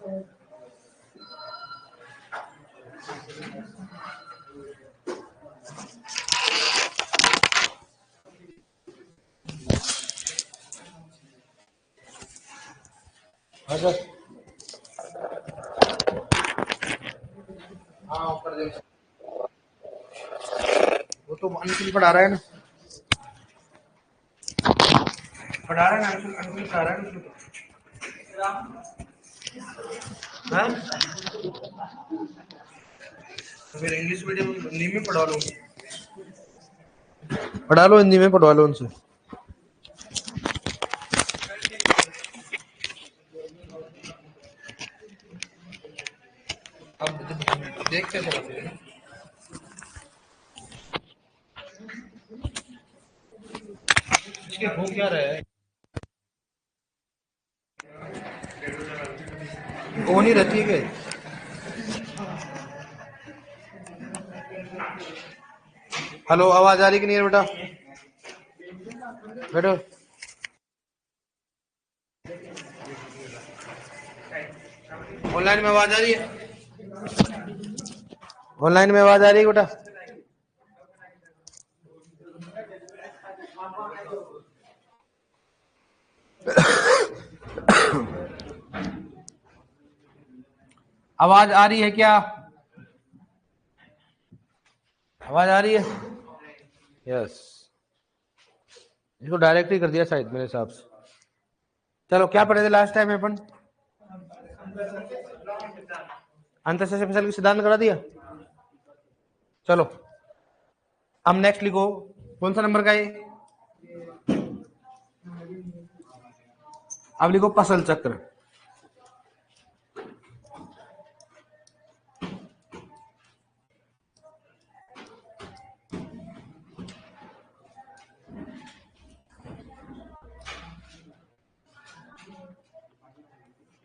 अच्छा हाँ ऊपर देख, वो तो अंशुल पढ़ा रहा है ना, पढ़ा रहा है ना अंशुल, अंशुल पढ़ा रहा है ना। हाँ तो फिर इंग्लिश मीडियम हिंदी में पढ़ा लो, पढ़ा लो हिंदी में, पढ़वा लो उनसे। अब देखते हैं इसके हो क्या रहा है, वो नहीं रहती है क्या? हेलो आवाज आ रही कि नहीं है बेटा? बेटो ऑनलाइन में आवाज आ रही है? ऑनलाइन में आवाज आ रही है बेटा? आवाज आ रही है क्या? आवाज आ रही है? यस, इसको डायरेक्ट ही कर दिया शायद मेरे हिसाब से। चलो क्या पढ़े थे लास्ट टाइम अपन? अंतःशिक्षा फसल की सिद्धांत करा दिया। चलो अब नेक्स्ट लिखो, कौन सा नंबर का है? अब लिखो फसल चक्र।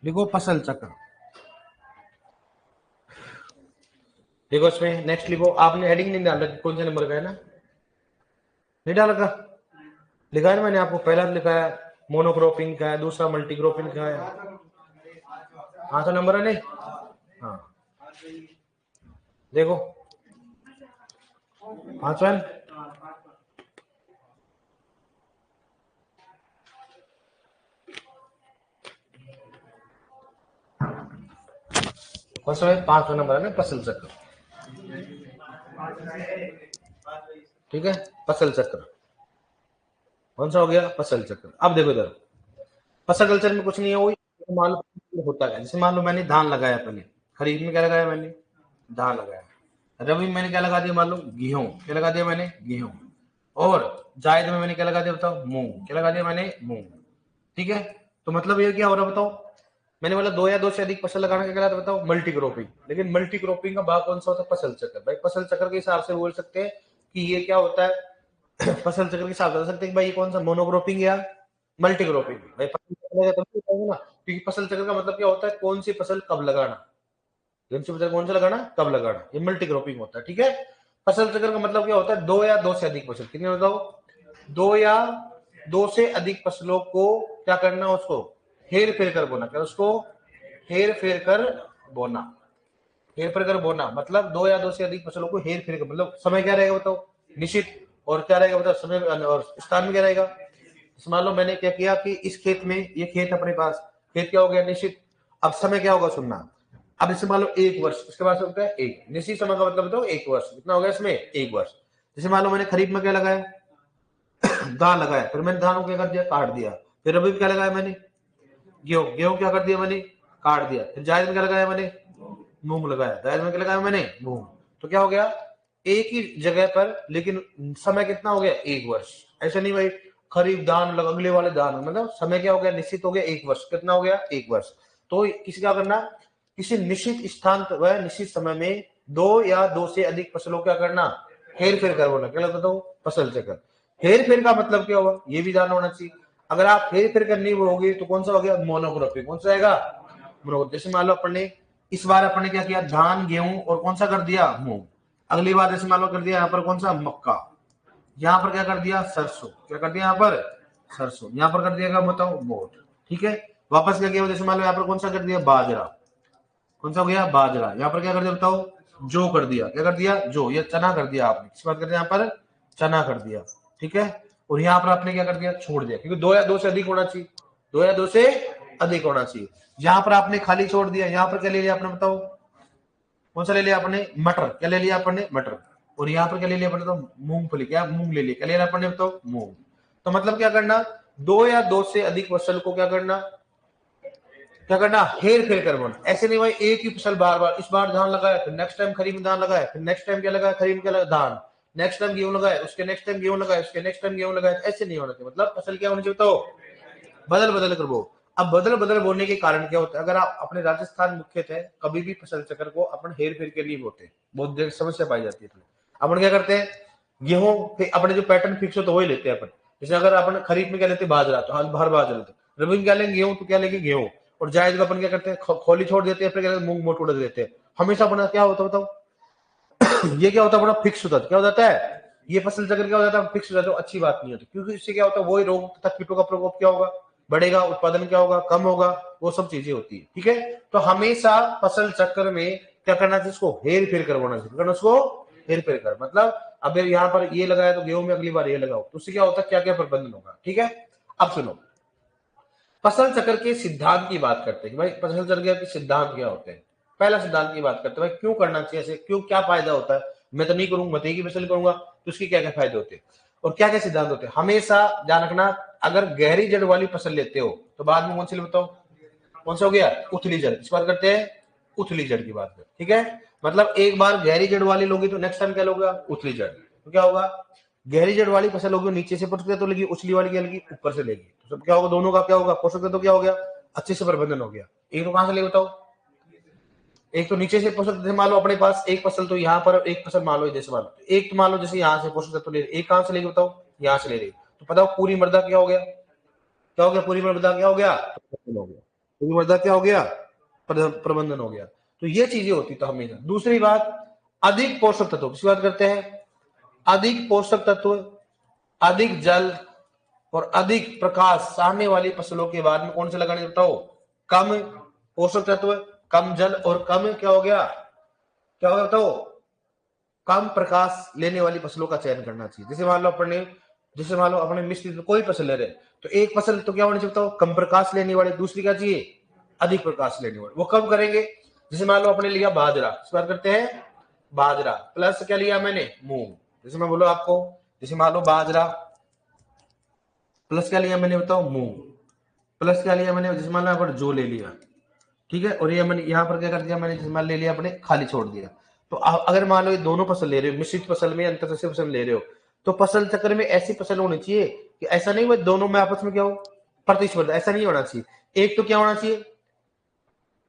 लिखो फसल चक्र। देखो इसमें नेक्स्ट लिखो, आपने हेडिंग नहीं डाला, कौन से नंबर का है ना? नहीं डाला का? लिखा है ना मैंने आपको, पहला लिखा है मोनोक्रॉपिंग का है, दूसरा मल्टीक्रॉपिंग का है। हाँ तो नंबर है नहीं? हाँ देखो पांचवा पांचवा नंबर है ना फसल चक्र। ठीक है, फसल चक्र कौन सा हो गया? फसल चक्र। अब देखो इधर, फसल कल्चर में कुछ नहीं है, वही मान लो होता है। जैसे मान लो मैंने धान लगाया, पहले खरीफ में क्या लगाया मैंने? धान लगाया। रबी में मैंने क्या लगा दिया? मान लो गेहूं। क्या लगा दिया मैंने? गेहूं। और जायद में मैंने क्या लगा दिया? बताओ, मूंग। क्या लगा दिया मैंने? मूंग। ठीक है, तो मतलब ये क्या हो रहा है बताओ? मैंने बोला दो या दो से अधिक फसल लगाने का क्या था बताओ? Multi cropping. लेकिन मल्टी क्रॉपिंग का भाग कौन सा होता है? फसल चक्र। भाई फसल चक्र के हिसाब से बोल सकते हैं कि ये क्या होता है। फसल चक्र के हिसाब से बता सकते हैं कि भाई ये कौन सा मोनोक्रॉपिंग या मल्टी क्रॉपिंग। भाई फसल चक्र का तभी बताऊंगा ना, क्योंकि फसल चक्र का मतलब क्या होता है? कौन सी फसल कब लगाना, कौन सी फसल कौन सा लगाना, कब लगाना, ये मल्टी क्रॉपिंग होता है। ठीक है, फसल चक्र का मतलब क्या होता है? दो या दो से अधिक फसल। कितने बताओ? दो या दो से अधिक फसलों को क्या करना, उसको हेर फेर कर बोना। क्या उसको हेर फेर कर बोना? हेर फेर कर बोना मतलब दो या दो से अधिक फसलों को हेर फेर कर, मतलब समय क्या रहेगा बताओ? निश्चित। और क्या रहेगा बताओ? समय और स्थान में क्या रहेगा? मान लो मैंने क्या किया कि इस खेत में, ये खेत अपने पास, खेत क्या हो गया? निश्चित। अब समय क्या होगा सुनना, अब इससे मान लो एक वर्ष, उसके बाद होता है एक निश्चित समय का मतलब बताओ? एक वर्ष। कितना हो गया इसमें? एक वर्ष। जैसे मान लो मैंने खरीफ में क्या लगाया? धान लगाया, फिर मैंने धान को क्या कर दिया? काट दिया। फिर रबी में क्या लगाया मैंने? गेहूं। गेहूं क्या कर दिया मैंने? काट दिया। फिर जायद में क्या लगाया मैंने? मूंग लगाया। जायद में क्या लगाया मैंने? मूंग। तो क्या हो गया? एक ही जगह पर, लेकिन समय कितना हो गया? एक वर्ष। ऐसा नहीं भाई खरीफ धान लगा, अगले वाले धान, मतलब समय क्या हो गया? निश्चित हो गया एक वर्ष। कितना हो गया? एक वर्ष। तो किसी क्या करना, किसी निश्चित स्थान व निश्चित समय में दो या दो से अधिक फसलों क्या करना? हेर फेर कर बोला। क्या लगता हो? फसल चक्र। हेर फेर का मतलब क्या होगा? ये भी जानना होना चाहिए। अगर आप हेर फेर करनी होगी तो कौन सा हो गया? मोनोक्रॉपिंग। कौन सा आएगा? मोनोक्रॉपिंग। जैसे मान लो अपन ने इस बार अपन ने क्या किया? धान गेहूं और कौन सा कर दिया? मूंग। अगली बार जैसे मान लो कर दिया यहाँ पर कौन सा? मक्का। यहाँ पर क्या कर दिया? सरसों। क्या कर दिया यहाँ पर? सरसों। यहाँ पर कर दिया बताओ? मोठ। ठीक है, वापस क्या किया? जैसे मान लो यहाँ पर कौन सा कर दिया? बाजरा। कौन सा हो गया? बाजरा। यहाँ पर क्या कर दिया बताओ? जो कर दिया। क्या कर दिया? जो। ये चना कर दिया आपने। किस बात कर दिया? यहाँ पर चना कर दिया। ठीक है। और यहाँ पर आपने क्या कर दिया? छोड़ दिया, क्योंकि 2 या 2 से अधिक होना चाहिए। 2 या 2 से अधिक होना चाहिए। यहाँ पर आपने खाली छोड़ दिया। यहाँ पर क्या ले लिया आपने बताओ? कौन सा ले लिया आपने? मटर। क्या ले लिया आपने? मटर। और यहाँ पर क्या ले लिया आपने? तो मूंगफली। क्या? मूंग ले लिया। क्या ले लिया आपने? बताओ? मूंग। तो मतलब क्या करना? 2 या 2 से अधिक फसल को क्या करना? क्या करना? हेर फेर कर बोना। ऐसे नहीं भाई एक ही फसल बार बार, इस बार धान लगाया, फिर नेक्स्ट टाइम खरीफ में धान लगाया, फिर नेक्स्ट टाइम क्या लगाया? खरीफ में क्या लगाया? धान। नेक्स्ट टाइम गेहूं लगाया, उसके नेक्स्ट टाइम गेहूं लगाया, उसके नेक्स्ट टाइम गेहूं लगाया। ऐसे नहीं होना चाहिए। मतलब फसल क्या होनी चाहिए तो बदल बदल कर बो। अब बदल बदल बोने के कारण क्या होता है? अगर आप अपने राजस्थान मुख्य थे, कभी भी फसल चक्र को अपन हेर फेर के लिए बोते, बहुत देर समस्या पाई जाती है। अपन क्या करते हैं? गेहूं अपने जो पैटर्न फिक्स हो तो वही लेते हैं अपन। जैसे अगर अपन खरीफ में क्या लेते? बाजरा, तो हर बाजरा लेते। रबी में क्या लेंगे? गेहूं, तो क्या लेंगे? गेहूं। और जायद को अपन क्या करते हैं? खोली छोड़ देते हैं, फिर क्या मूंग मोट उड़ा देते हैं। हमेशा अपना क्या होता है बताओ? ये क्या होता है? अपना फिक्स होता है। क्या हो जाता है? ये फसल चक्र क्या हो जाता है? फिक्स हो जाता है। अच्छी बात नहीं होती, क्योंकि इससे क्या होता है? वही रोग तथा कीटों का प्रकोप क्या होगा? बढ़ेगा। उत्पादन क्या होगा? कम होगा। वो सब चीजें होती है। ठीक है। तो हमेशा फसल चक्र में क्या करना चाहिए? इसको हेर फेर करवाना चाहिए। उसको हेर फेर कर मतलब अब यहाँ पर ये लगाया तो गेहूं में अगली बार ये लगाओ, तो उससे क्या होता है? क्या क्या प्रबंधन होगा। ठीक है। अब सुनो, फसल चक्र के सिद्धांत की बात करते हैं। भाई फसल चक्र के सिद्धांत क्या होते हैं? पहला सिद्धांत की बात करते हैं, भाई क्यों करना चाहिए ऐसे? क्यों? क्या फायदा होता है? मैं तो नहीं करूंगा, मैं तो एक ही फसल करूंगा, तो उसके क्या क्या फायदे होते हैं और क्या क्या सिद्धांत होते हैं? हमेशा ध्यान रखना, अगर गहरी जड़ वाली फसल लेते हो तो बाद में कौन सी बताओ? कौन सा हो गया? उथली जड़। इस बात करते हैं उथली जड़ की बात कर। ठीक है। मतलब एक बार गहरी जड़ वाली लोगी तो नेक्स्ट टाइम क्या लोगे? उथली जड़। तो क्या होगा? गहरी जड़ वाली फसल होगी नीचे से पोषक तत्व लेगी, उछली वाली क्या लेगी? ऊपर से लेगी। तो सब क्या होगा? दोनों का क्या होगा? पोषक तत्व क्या हो गया? अच्छे से प्रबंधन हो गया। एक तो कहां से ले बताओ? एक तो नीचे से पोषक तत्व। मान लो अपने पास एक फसल तो यहाँ पर, एक फसल मान लो जैसे मान लो एक, तो मान लो जैसे यहाँ से पोषक तत्व ले, एक कहां से लेगी बताओ? यहाँ से ले रही। तो बताओ पूरी मृदा क्या हो गया? क्या हो गया? पूरी मृदा क्या हो गया? प्रबंधन हो गया। पूरी मृदा क्या हो गया? प्रबंधन हो गया। तो ये चीजें होती तो हमेशा। दूसरी बात, अधिक पोषक तत्व किसकी बात करते हैं? अधिक पोषक तत्व, अधिक जल और अधिक प्रकाश सामने वाली फसलों के बाद में कौन से लगाने बताओ? कम पोषक तत्व, कम जल और कम क्या हो गया? क्या हो गया बताओ? कम प्रकाश लेने वाली फसलों का चयन करना चाहिए। जैसे मान लो अपने मिश्रित कोई फसल ले रहे, तो एक फसल तो क्या होनी चाहिए बताओ? कम प्रकाश लेने वाली। दूसरी क्या चाहिए? अधिक प्रकाश लेने वाली। वो कब करेंगे? जैसे मान लो अपने लिया बाजरा, इस बार करते हैं बाजरा, प्लस क्या लिया मैंने? मूंग। जैसे मैं बोलो आपको, जैसे मान लो बाजरा प्लस क्या लिया मैंने बताओ? मूंग। प्लस क्या लिया मैंने? जैसे मान लो यहाँ पर जो ले लिया। ठीक है। और ये मैंने यहाँ पर क्या कर दिया मैंने? जैसे मान ले लिया अपने, खाली छोड़ दिया। तो अगर मान लो ये दोनों फसल ले रहे हो, मिश्रित फसल में अंतर फसल ले रहे हो, तो फसल चक्र में ऐसी फसल होनी चाहिए कि ऐसा नहीं भाई दोनों में आपस में क्या हो? प्रतिस्पर्धा। ऐसा नहीं होना चाहिए। एक तो क्या होना चाहिए?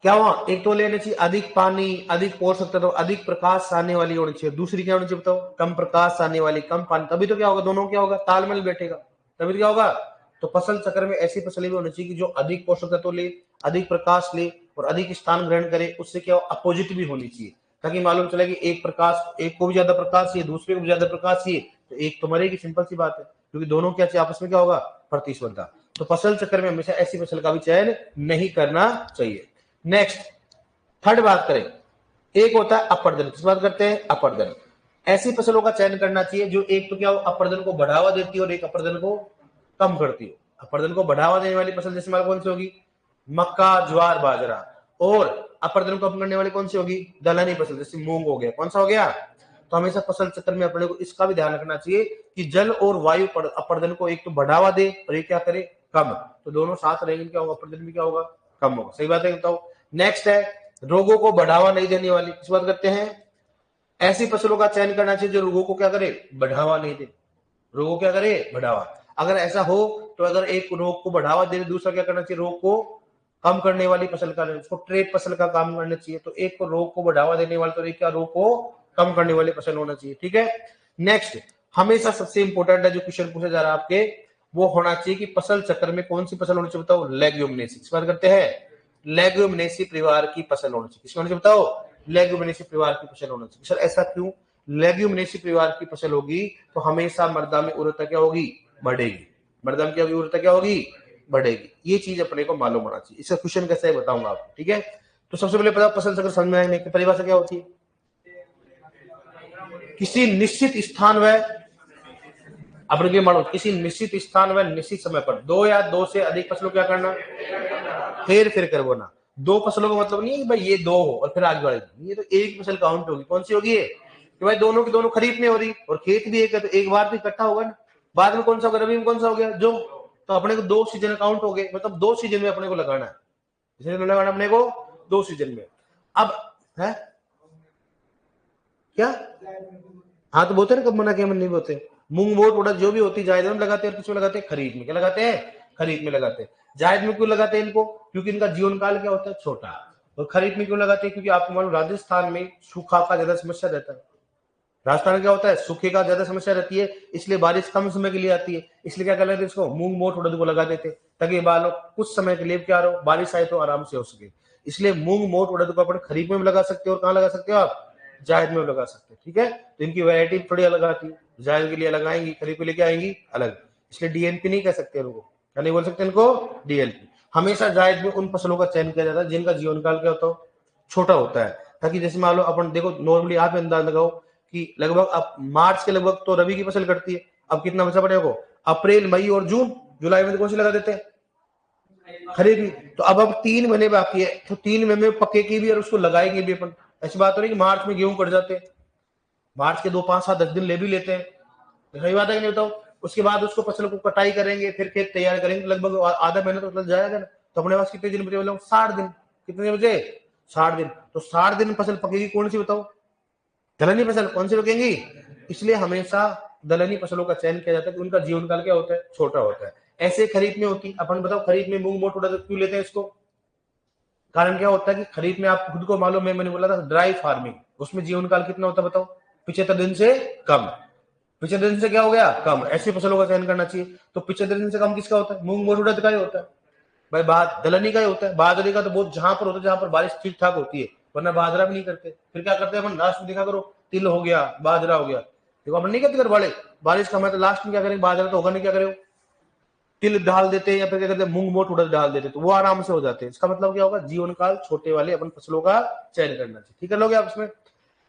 क्या हुआ? एक तो लेना चाहिए अधिक पानी, अधिक पोषक तत्व, अधिक प्रकाश आने वाली होनी चाहिए। दूसरी क्या होनी चाहिए बताओ? कम प्रकाश आने वाली, कम पानी। तभी तो क्या होगा? दोनों क्या होगा? तालमेल बैठेगा। तभी तो क्या होगा? तो फसल चक्र में ऐसी फसलें भी होनी चाहिए कि जो अधिक पोषक तत्व ले, अधिक प्रकाश ले और अधिक स्थान ग्रहण करे। उससे क्या अपोजिट भी होनी चाहिए, ताकि मालूम चले कि एक प्रकाश, एक को भी ज्यादा प्रकाश चाहिए, दूसरे को भी ज्यादा प्रकाश चाहिए, तो एक तो मरेगी। सिंपल सी बात है, क्योंकि दोनों क्या चाहिए आपस में? क्या होगा? प्रतिस्पर्धा। तो फसल चक्र में हमेशा ऐसी फसल का भी चयन नहीं करना चाहिए। नेक्स्ट, थर्ड बात करें, एक होता है अपर्दन। किस बात करते हैं? अपर्दन। ऐसी फसलों का चयन करना चाहिए जो एक तो क्या हो? अपर्दन को बढ़ावा देती है और एक अपर्दन को कम करती हो। अपर्दन को बढ़ावा देने वाली फसल जैसे कौन सी होगी? मक्का, ज्वार, बाजरा। और अपर्दन को कम करने वाली कौन सी होगी? दलहनी फसल जैसे मूंग हो गया। कौन सा हो गया? तो हमेशा फसल चक्र में अपने को इसका भी ध्यान रखना चाहिए कि जल और वायु अपर्दन को एक तो बढ़ावा दे और ये क्या करे? कम। तो दोनों साथ रहेंगे, क्या होगा? अपर्दन भी क्या होगा? कम होगा। सही बात है, बताओ। नेक्स्ट है, रोगों को बढ़ावा नहीं देने वाली। किस बात करते हैं? ऐसी फसलों का चयन करना चाहिए जो रोगों को क्या करे? बढ़ावा नहीं दे। रोगों क्या करे? बढ़ावा। अगर ऐसा हो तो अगर एक रोग को बढ़ावा दे, दूसरा क्या करना चाहिए? रोग को कम करने वाली फसल का, उसको ट्रेप फसल का काम करना चाहिए। तो एक को रोग को बढ़ावा देने वाली, तो एक क्या? रोग को कम करने वाली फसल होना चाहिए। ठीक है। नेक्स्ट, हमेशा सबसे इंपॉर्टेंट है जो क्वेश्चन पूछा जा रहा है आपके, वो होना चाहिए कि फसल चक्र में कौन सी फसल होनी चाहिए बताओ? लेग्यूमिनेसी। इस बात करते हैं लेग्यूमिनेसी परिवार की फसल होनी चाहिए। किसकी होनी चाहिए बताओ? लेग्यूमिनेसी परिवार की फसल होनी चाहिए। सर ऐसा क्यों? लेग्यूमिनेसी परिवार की फसल होगी तो हमेशा मृदा में उर्वरता क्या होगी? बढ़ेगी। मृदा में क्या होगी? उर्वरता क्या होगी? बढ़ेगी। ये चीज अपने को मालूम होना चाहिए। इसका क्वेश्चन कैसे है बताऊंगा आपको। ठीक है। तो सबसे पहले पता फसल चक्र समझ में आने की परिभाषा क्या होती है? किसी निश्चित स्थान व अपने के मानो किसी निश्चित स्थान व निश्चित समय पर दो या दो से अधिक फसलों क्या करना, फेर फिर कर बोना। दो फसलों का मतलब नहीं है कि भाई ये दो हो और फिर आगे बढ़ेगी, ये तो एक फसल काउंट होगी। कौन सी होगी ये? कि भाई दोनों की दोनों खरीफ में हो रही और खेत भी एक है, तो एक बार भी इकट्ठा होगा ना। बाद में कौन सा होगा, रबी में कौन सा हो गया जो, तो अपने को दो सीजन काउंट हो गए, मतलब दो सीजन में अपने को लगाना है, इसलिए लगाना अपने को दो सीजन में। अब है क्या, हाँ तो बोलते ना, कब मना किया, मन नहीं बोलते। मूंग मोट उड़द जो भी होती जायद में लगाते हैं, और किसमें लगाते हैं, खरीफ में। क्या लगाते हैं, खरीफ में लगाते हैं। जायद में क्यों लगाते हैं इनको, क्योंकि इनका जीवन काल क्या होता है, छोटा। और खरीफ में क्यों लगाते हैं, क्योंकि आपको मालूम राजस्थान में सूखा का ज्यादा समस्या रहता है। राजस्थान में क्या होता है, सूखे का ज्यादा समस्या रहती है, इसलिए बारिश कम समय के लिए आती है। इसलिए क्या कर लेते इसको मूंग मोट उड़द को लगा देते, ताकि बालों कुछ समय के लिए क्या रहो, बारिश आए तो आराम से हो सके। इसलिए मूंग मोट उड़द को अपन खरीफ में भी लगा सकते हो, और कहाँ लगा सकते हो आप, जायद में लगा सकते हैं। ठीक है, तो इनकी वैरायटी थोड़ी अलग आती है, जायद के लिए अलग आएंगी, खरीफ के लिए क्या आएंगी, अलग। इसलिए डीएनपी नहीं कह सकते उनको, क्या नहीं बोल सकते इनको, डीएनपी। हमेशा जायद में उन फसलों का चयन किया जाता है जिनका जीवन काल क्या होता हो, छोटा होता है। ताकि जैसे मान लो अपन देखो, नॉर्मली आप अंदाज लगाओ कि लगभग अब मार्च के लगभग तो रबी की फसल कटती है। अब कितना बचा पड़ेगा, अप्रैल मई और जून, जुलाई में तो कौन सी लगा देते हैं, खरीफ। तो अब 3 महीने बाकी है, तो 3 महीने में पकेगी भी और उसको लगाएंगे भी अपन। ऐसी बात तो नहीं कि मार्च में गेहूं कट जाते हैं, मार्च के 2 5 7 10 दिन ले भी लेते हैं, सही बात है कि नहीं बताओ। उसके बाद उसको फसल को कटाई करेंगे, फिर खेत तैयार करेंगे, लगभग आधा महीना तो लग जाएगा ना। तो अपने पास कितने दिन बचे, बोले 60 दिन। कितने दिन बचे, 60 दिन। तो 60 दिन फसल पकेगी कौन सी बताओ, दलहनी फसल। कौन सी पकेगी, इसलिए हमेशा दलहनी फसलों का चयन किया जाता है कि उनका जीवन काल क्या होता है, छोटा होता है। ऐसे खरीफ में होती, अपन बताओ खरीफ में मूंग मोट उड़द क्यों लेते हैं इसको, कारण क्या होता है कि खरीफ में आप खुद को मालूम है, मैंने बोला था ड्राई फार्मिंग, उसमें जीवन काल कितना होता है बताओ, 75 दिन से कम। 75 दिन से क्या हो गया, कम। ऐसी फसलों का चयन करना चाहिए। तो 75 दिन से कम किसका होता है, मूंग मोट उड़द का ही होता है भाई। बात दलहनी का ही होता है, बाजरे का तो बहुत जहां पर होता है जहां पर बारिश ठीक ठाक होती है, वरना बाजरा भी नहीं करते। फिर क्या करते हैं अपन, लास्ट में देखा करो, तिल हो गया, बाजरा हो गया, देखो अपन नहीं करते बड़े, बारिश का मैं तो लास्ट में क्या करेंगे, बाजरा तो होगा नहीं, क्या करें, तिल डाल देते हैं, या फिर क्या करते हैं, मूंग मोट उड़द डाल देते, तो वो आराम से हो जाते हैं। इसका मतलब क्या होगा, जीवन काल छोटे वाले अपन फसलों का चयन करना चाहिए। ठीक है लोग, आप इसमें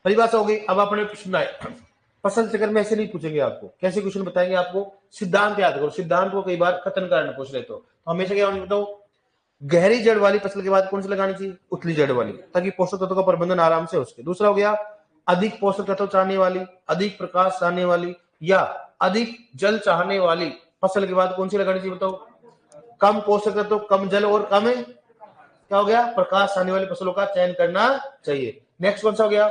परिभाषा हो गई। अब आपने पूछना है फसल चक्र में, ऐसे नहीं पूछेंगे आपको, कैसे क्वेश्चन बताएंगे आपको, सिद्धांत याद करो। सिद्धांत को कई बार कथन कारण पूछ रहे, तो हमेशा क्या बताओ, गहरी जड़ वाली फसल के बाद कौन सी लगानी चाहिए, उतली जड़ वाली, ताकि पोषक तत्वों का प्रबंधन आराम से हो सके। दूसरा हो गया, अधिक पोषक तत्व चाहने वाली, अधिक प्रकाश चाहने वाली, या अधिक जल चाहने वाली फसल के बाद कौन सी लगानी चाहिए बताओ, कम पोषक तत्व, कम जल और कम क्या हो गया, प्रकाश चाहने वाली फसलों का चयन करना चाहिए। नेक्स्ट कौन सा हो गया,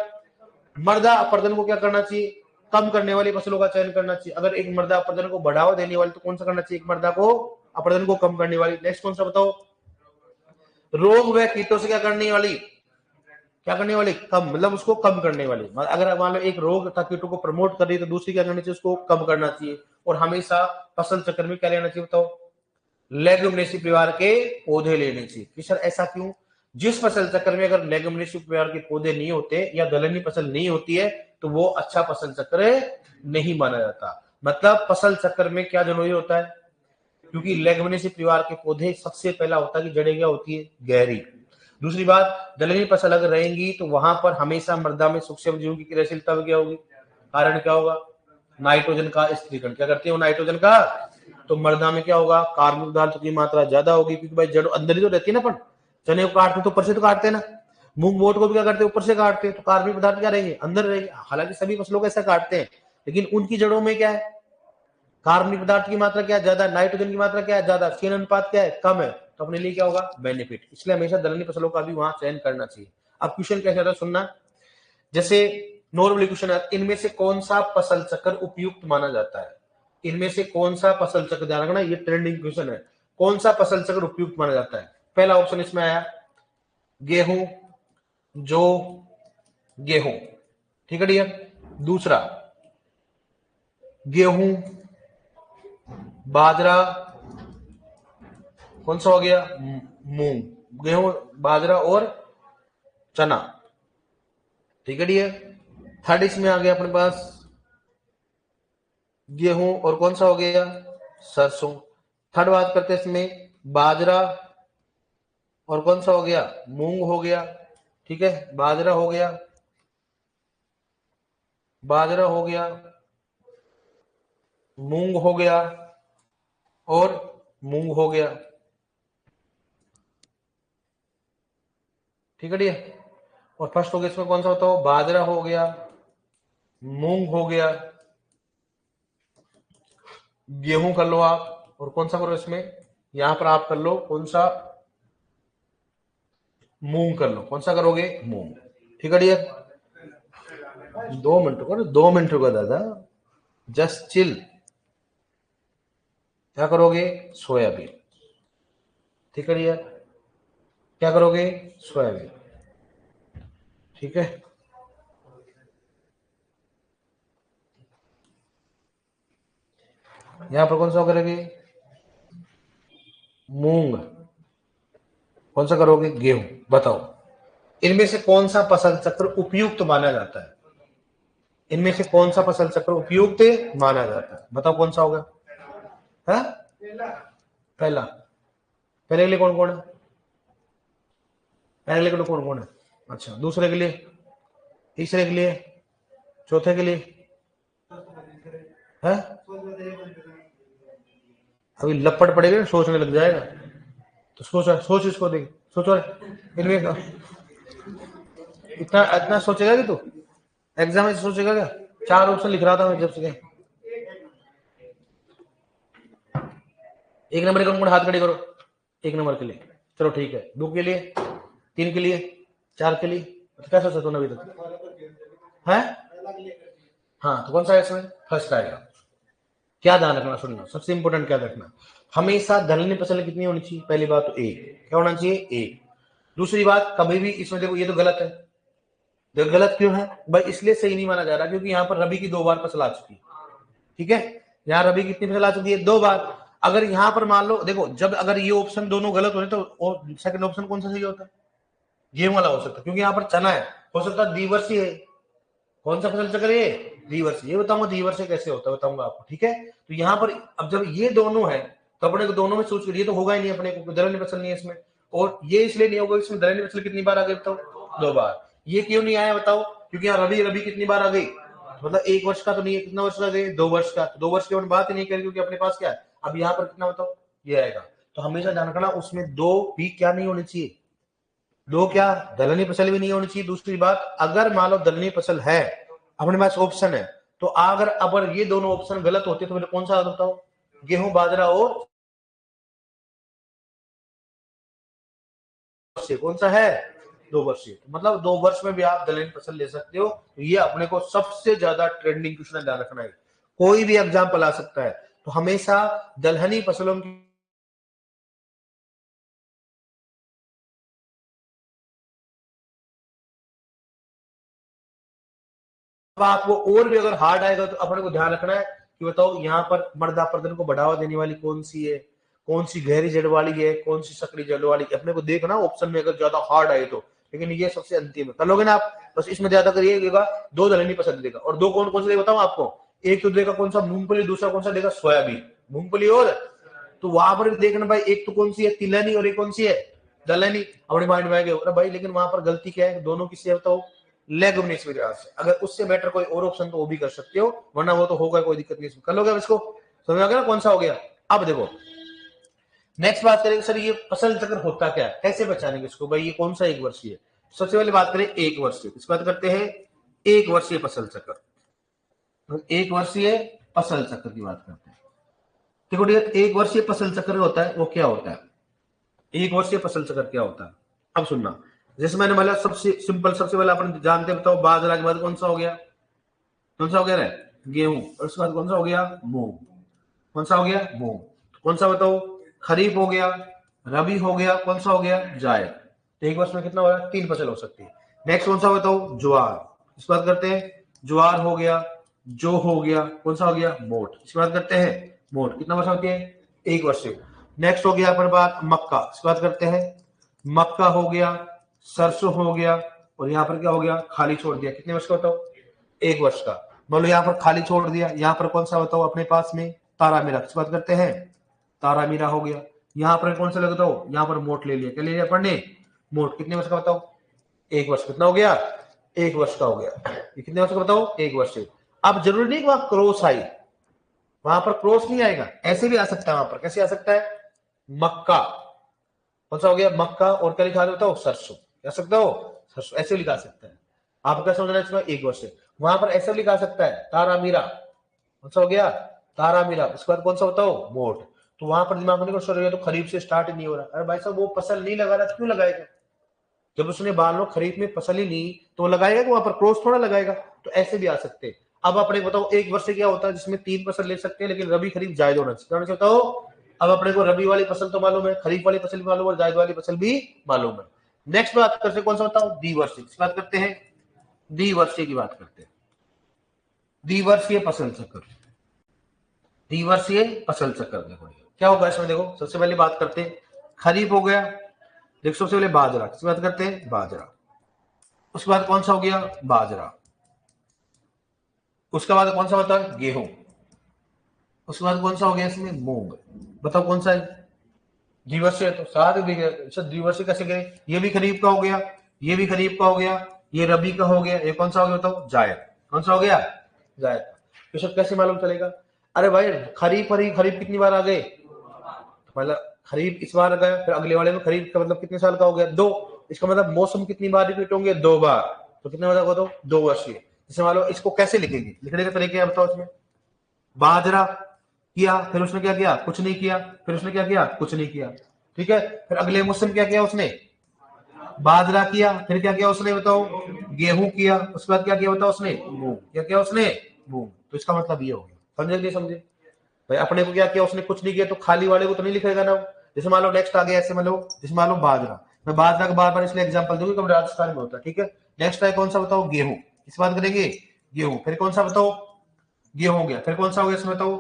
मृदा अपरदन को क्या करना चाहिए, कम करने वाली फसलों का चयन करना चाहिए। अगर एक मृदा अपरदन को बढ़ावा देने वाली तो कौन सा करना चाहिए, एक मृदा को अपरदन को कम करने वाली। नेक्स्ट कौन सा बताओ, रोग व कीटों से क्या करने वाली, क्या करने वाली, कम, मतलब उसको कम करने वाली। अगर मान लो एक रोग था कीटों को प्रमोट कर रही है, तो दूसरी क्या करनी चाहिए, उसको कम करना चाहिए। और हमेशा फसल चक्र में क्या लेना चाहिए बताओ, लेगुमिनेसी परिवार के पौधे लेने चाहिए। कि सर ऐसा क्यों, जिस फसल चक्र में अगर लेगुमिनेसी परिवार के पौधे नहीं होते या दलहनी फसल नहीं होती है, तो वो अच्छा फसल चक्र नहीं माना जाता। मतलब फसल चक्र में क्या जरूरी होता है, क्योंकि लेगुमिनेसी परिवार के पौधे सबसे पहला होता है कि जड़ें क्या होती है, गहरी। दूसरी बात, दलहनी फसल अगर रहेंगी तो वहां पर हमेशा मृदा में सूक्ष्म जीवों की क्रियाशीलता क्या होगी, कारण क्या होगा, नाइट्रोजन का स्त्रीकरण। क्या करते हैं वो, नाइट्रोजन का। तो मृदा में क्या होगा, कार्बनिक पदार्थों की मात्रा ज्यादा होगी, क्योंकि भाई जड़ अंदर ही तो रहती है ना। अपन चने को काटते तो ऊपर से तो काटते हैं ना, मूंग मोट को भी क्या करते हैं, ऊपर से काटते हैं, तो कार्बनिक पदार्थ क्या रहेंगे, अंदर रहेंगे। हालांकि सभी फसलों को ऐसा काटते हैं, लेकिन उनकी जड़ों में क्या है, कार्बनिक पदार्थ की मात्रा क्या है, ज्यादा, नाइट्रोजन की मात्रा क्या है, ज्यादा, चयन अनुपात क्या है, कम है। तो अपने लिए क्या होगा, बेनिफिट। इसलिए हमेशा दलहनी फसलों का भी वहां चयन करना चाहिए। अब क्वेश्चन कैसे आता है सुनना, जैसे नॉर्मली क्वेश्चन है, इनमें से कौन सा फसल चक्र उपयुक्त माना जाता है, इनमें से कौन सा फसल चक्र, ध्यान रखना ये ट्रेंडिंग क्वेश्चन है, कौन सा फसल चक्र उपयुक्त माना जाता है। पहला ऑप्शन इसमें आया गेहूं, जो, गेहूं, ठीक है डियर। दूसरा गेहूं, बाजरा, कौन सा हो गया, मूंग, गेहूं, बाजरा और चना, ठीक है डियर। थर्ड इसमें आ गया अपने पास गेहूं और कौन सा हो गया, सरसों। थर्ड बात करते हैं इसमें बाजरा और कौन सा हो गया, मूंग हो गया, ठीक है, बाजरा हो गया, बाजरा हो गया, मूंग हो गया और मूंग हो गया, ठीक है डियर। और फर्स्ट हो गया इसमें कौन सा होता हो, बाजरा हो गया, मूंग हो गया, गेहूं कर लो आप, और कौन सा करो इसमें, यहां पर आप कर लो कौन सा, मूंग कर लो, कौन सा करोगे, मूंग, ठीक है डियर। 2 मिनट रुको, 2 मिनट रुको दादा, जस्ट चिल। क्या करोगे, सोयाबीन, ठीक है डियर, क्या करोगे, सोयाबीन, ठीक है। यहां पर कौन सा करोगे, मूंग, कौन सा करोगे, गेहूं। बताओ इनमें से कौन सा फसल चक्र उपयुक्त माना जाता है, इनमें से कौन सा फसल चक्र उपयुक्त माना जाता है, बताओ कौन सा होगा, है पहला, पहले के लिए कौन कौन है, पहले के लिए कौन कौन है, अच्छा, दूसरे के लिए, तीसरे के लिए, चौथे के लिए है, अभी लपट पड़ेगा ना, सोचने लग जाएगा, तो सोच सोच इसको देख, सोचो इनमें इतना इतना सोचेगा कि तू एग्जाम में सोचेगा क्या, 4 ऑप्शन लिख रहा था मैं जब से, एक नंबर के कौन हाथ खड़े करो, एक नंबर के लिए, चलो ठीक है, 2 के लिए, 3 के लिए, 4 के लिए, तो क्या सोचा तूने अभी तक है, हाँ तो कौन सा है इसमें, फर्स्ट आएगा। क्या ध्यान रखना, सुनना, सबसे इंपॉर्टेंट क्या रखना, हमेशा दलहनी फसल कितनी होनी चाहिए, पहली बात तो एक, क्या होना चाहिए, एक। दूसरी बात, कभी भी इसमें देखो ये तो गलत है, देखो गलत क्यों है भाई, इसलिए सही नहीं माना जा रहा क्योंकि यहाँ पर रबी की 2 बार फसल आ चुकी है, ठीक है, यहाँ रबी कितनी फसल आ चुकी है, 2 बार। अगर यहाँ पर मान लो देखो, जब अगर ये ऑप्शन दोनों गलत हो रहे तो सेकंड ऑप्शन कौन सा सही होता है, गेहूं वाला हो सकता है, क्योंकि यहाँ पर चना है, हो सकता है द्विवर्षीय है, कौन सा फसल चक्र है, द्विवर्षीय, ये बताऊंगा द्विवर्षीय कैसे होता है, बताऊंगा आपको, ठीक है। तो यहाँ पर अब जब ये दोनों है तो अपने को दोनों में सोच कर, ये तो होगा ही नहीं अपने को, दलहनी फसल नहीं है इसमें, और ये इसलिए नहीं होगा, इसमें दलहनी फसल कितनी बार आ गई बताओ, 2 बार। ये क्यों नहीं आया बताओ, क्योंकि यहाँ रबी रबी कितनी बार आ गई, मतलब 1 वर्ष का तो नहीं है, कितना वर्ष का गए, 2 वर्ष का, 2 वर्ष की अपन बात ही नहीं करें क्योंकि अपने पास क्या है, अब यहाँ पर कितना बताओ, ये आएगा। तो हमेशा ध्यान रखना उसमें 2 भी क्या नहीं होनी चाहिए, 2 क्या, दलहनी फसल भी नहीं होनी चाहिए। दूसरी बात, अगर मान लो दलहनी फसल है, अपने पास ऑप्शन है, तो अगर ये दोनों ऑप्शन गलत होते तो फिर कौन सा बताओ, गेहूं बाजरा और कौन सा है, 2 वर्षीय, मतलब 2 वर्ष में भी आप दलहनी फसल ले सकते हो। तो ये अपने को सबसे ज्यादा ट्रेंडिंग क्वेश्चन ध्यान रखना है, कोई भी एग्जाम्पल आ सकता है, तो हमेशा दलहनी फसलों की आपको और भी अगर हार्ड आएगा तो अपने को ध्यान रखना है कि बताओ यहाँ पर मृदा अपरदन को बढ़ावा देने वाली कौन सी है, कौन सी गहरी जड़ वाली है, कौन सी सक्रिय जड़ वाली, अपने को देखना ऑप्शन में अगर ज्यादा हार्ड आए तो, लेकिन ये सबसे अंतिम है, कर लोगे ना आप, बस इसमें ज्यादा करिएगा, 2 दलहनी पसंद देगा, और 2 कौन कौन से बताओ आपको, एक तो देगा कौन सा, मूंगफली, दूसरा कौन सा देगा, सोयाबीन, मूंगफली और, तो वहां पर देखना भाई, एक तो कौन सी है, तिलहनी, और एक कौन सी है, दलहनी, अपने माइंड में आएगा भाई, लेकिन वहां पर गलती क्या है, दोनों किससे बताओ, लेगुमिनेस वजह से, अगर उससे बेटर कोई और ऑप्शन तो वो भी कर सकते हो, वरना वो तो होगा, कोई दिक्कत नहीं, कर लोगे इसको, समझ आ गया ना कौन सा हो गया। अब देखो नेक्स्ट बात करेंगे, सर ये फसल चक्र होता क्या है, कैसे पहचानेंगे इसको भाई, ये कौन सा 1 वर्षीय है। सबसे पहले बात करें 1 वर्षीय, इसकी बात करते हैं 1 वर्षीय फसल चक्र, तो 1 वर्षीय फसल चक्र की बात करते हैं। देखो डियर, 1 वर्षीय फसल चक्र होता है वो क्या होता है, 1 वर्षीय फसल चक्र क्या होता है, अब सुनना, जैसे मैंने बोला सबसे सिंपल, सबसे पहले अपन जानते हैं, बताओ बाजरा के बाद कौन सा हो गया, कौन सा हो गया रे, गेहूं, और उसके बाद कौन सा हो गया, मूंग, कौन सा हो गया, मूंग, कौन सा बताओ, खरीफ हो गया, रबी हो गया, कौन सा हो गया, जायद। तो 1 वर्ष में कितना हो गया, 3 फसल हो सकती है। नेक्स्ट कौन सा बताओ, ज्वार, इसकी बात करते हैं, ज्वार हो गया, जो हो गया, कौन सा हो गया, मोट, इसकी बात करते हैं, मोट, कितना वर्ष होती है, 1 वर्ष से। नेक्स्ट हो गया अपन बात मक्का, इसकी बात करते हैं, मक्का हो गया, सरसों हो गया, और यहाँ पर क्या हो गया, खाली छोड़ दिया, कितने वर्ष का बताओ, 1 वर्ष का। मान लो यहाँ पर खाली छोड़ दिया, यहाँ पर कौन सा बताओ अपने पास में, तारा मीरा, किस बात करते हैं, तारा मीरा हो गया। यहाँ पर कौन सा लगता हो, यहाँ पर मोट ले लिया, क्या ले लिया अपन ने, मोट। कितने वर्ष का बताओ, 1 वर्ष। कितना हो गया, 1 वर्ष का हो गया। ये कितने वर्ष का बताओ, 1 वर्ष से। अब जरूरी नहीं कि वहां क्रॉस आई, वहां पर क्रॉस नहीं आएगा, ऐसे भी आ सकता है। वहां पर कैसे आ सकता है, मक्का, कौन सा हो गया, मक्का, और क्या लिखा बताओ, सरसों। क्या सकता हो, सरसों, ऐसे लिखा सकता है। आपको क्या समझना है इसमें, 1 वर्ष से। वहां पर ऐसे लिखा सकता है, तारा मीरा, कौन सा हो गया, तारा मीरा। उसके बाद कौन सा बताओ, मोट। तो वहां पर दिमाग में तो खरीफ से स्टार्ट ही नहीं हो रहा। अरे भाई साहब, वो फसल नहीं लगा रहा, क्यों लगाएगा, जब उसने मान लो खरीफ में फसल ही नहीं, तो वो लगाएगा कि वहां पर क्रॉस थोड़ा लगाएगा। तो ऐसे भी आ सकते हैं। अब अपने बताओ 1 वर्ष से क्या होता है, जिसमें 3 फसल ले सकते हैं, लेकिन रबी खरीफ जायद होना चाहिए। बताओ, अब अपने को रबी वाली फसल तो मालूम है, खरीफ वाली फसल भी मालूम है, और जायद वाली फसल भी मालूम है। नेक्स्ट बात करते हैं, कौन सा बताओ, द्विवर्षीय। किस बात करते हैं, द्विवर्षीय की बात करते हैं। द्विवर्षीय फसल चक्र, द्विवर्षीय फसल चक्र। देखो क्या होगा इसमें, देखो सबसे पहले बात करते हैं, खरीफ हो गया, देखो सबसे पहले बाजरा, किस बात करते हैं, बाजरा। उसके बाद कौन सा हो गया, बाजरा। उसके बाद कौन सा होता है, गेहूं। उसके बाद कौन सा हो गया इसमें, मूंग। बताओ कौन सा है, द्विवर्षीय। तो साथ द्विवर्षीय कैसे गए, ये भी खरीफ का हो गया, ये भी खरीफ का हो गया, ये रबी का हो गया, ये कौन सा हो गया बताओ, जायद। कौन सा हो गया, जायद। तो सब कैसे मालूम चलेगा, अरे भाई खरीफ खरीफ खरीफ कितनी बार आ गए, मतलब खरीफ इस बार गया, फिर अगले वाले में खरीफ का मतलब कितने साल का हो गया, 2। इसका मतलब मौसम कितनी बार रिपीट होंगे, 2 बार। तो कितने मतलब बताओ, 2 वर्षीय। जैसे मान लो इसको कैसे लिखेंगे, लिखने के तरीके बताओ इसमें, बाजरा किया, फिर उसने क्या किया, कुछ नहीं किया, फिर उसने क्या किया, कुछ नहीं किया, ठीक है। फिर अगले मौसम क्या किया उसने, बाजरा किया, फिर क्या किया उसने बताओ, गेहूं किया, उसके बाद क्या किया बताओ उसने, मूंग। क्या किया उसने, मूंग। तो इसका मतलब ये हो गया, समझे नहीं समझे भाई। अपने को क्या किया उसने, कुछ नहीं किया, तो खाली वाले को तो नहीं लिखेगा ना। जैसे मान लो नेक्स्ट आ गया, ऐसे मान लो, जैसे मान लो बाजरा, मैं बाजरा का बार बार इसलिए एग्जांपल दूंगी क्योंकि राजस्थान में होता है, ठीक है। नेक्स्ट है कौन सा बताओ, गेहूं। इस बात करेंगे, गेहूं। फिर कौन सा बताओ, गेहूं हो गया। फिर कौन सा हो गया इसमें बताओ,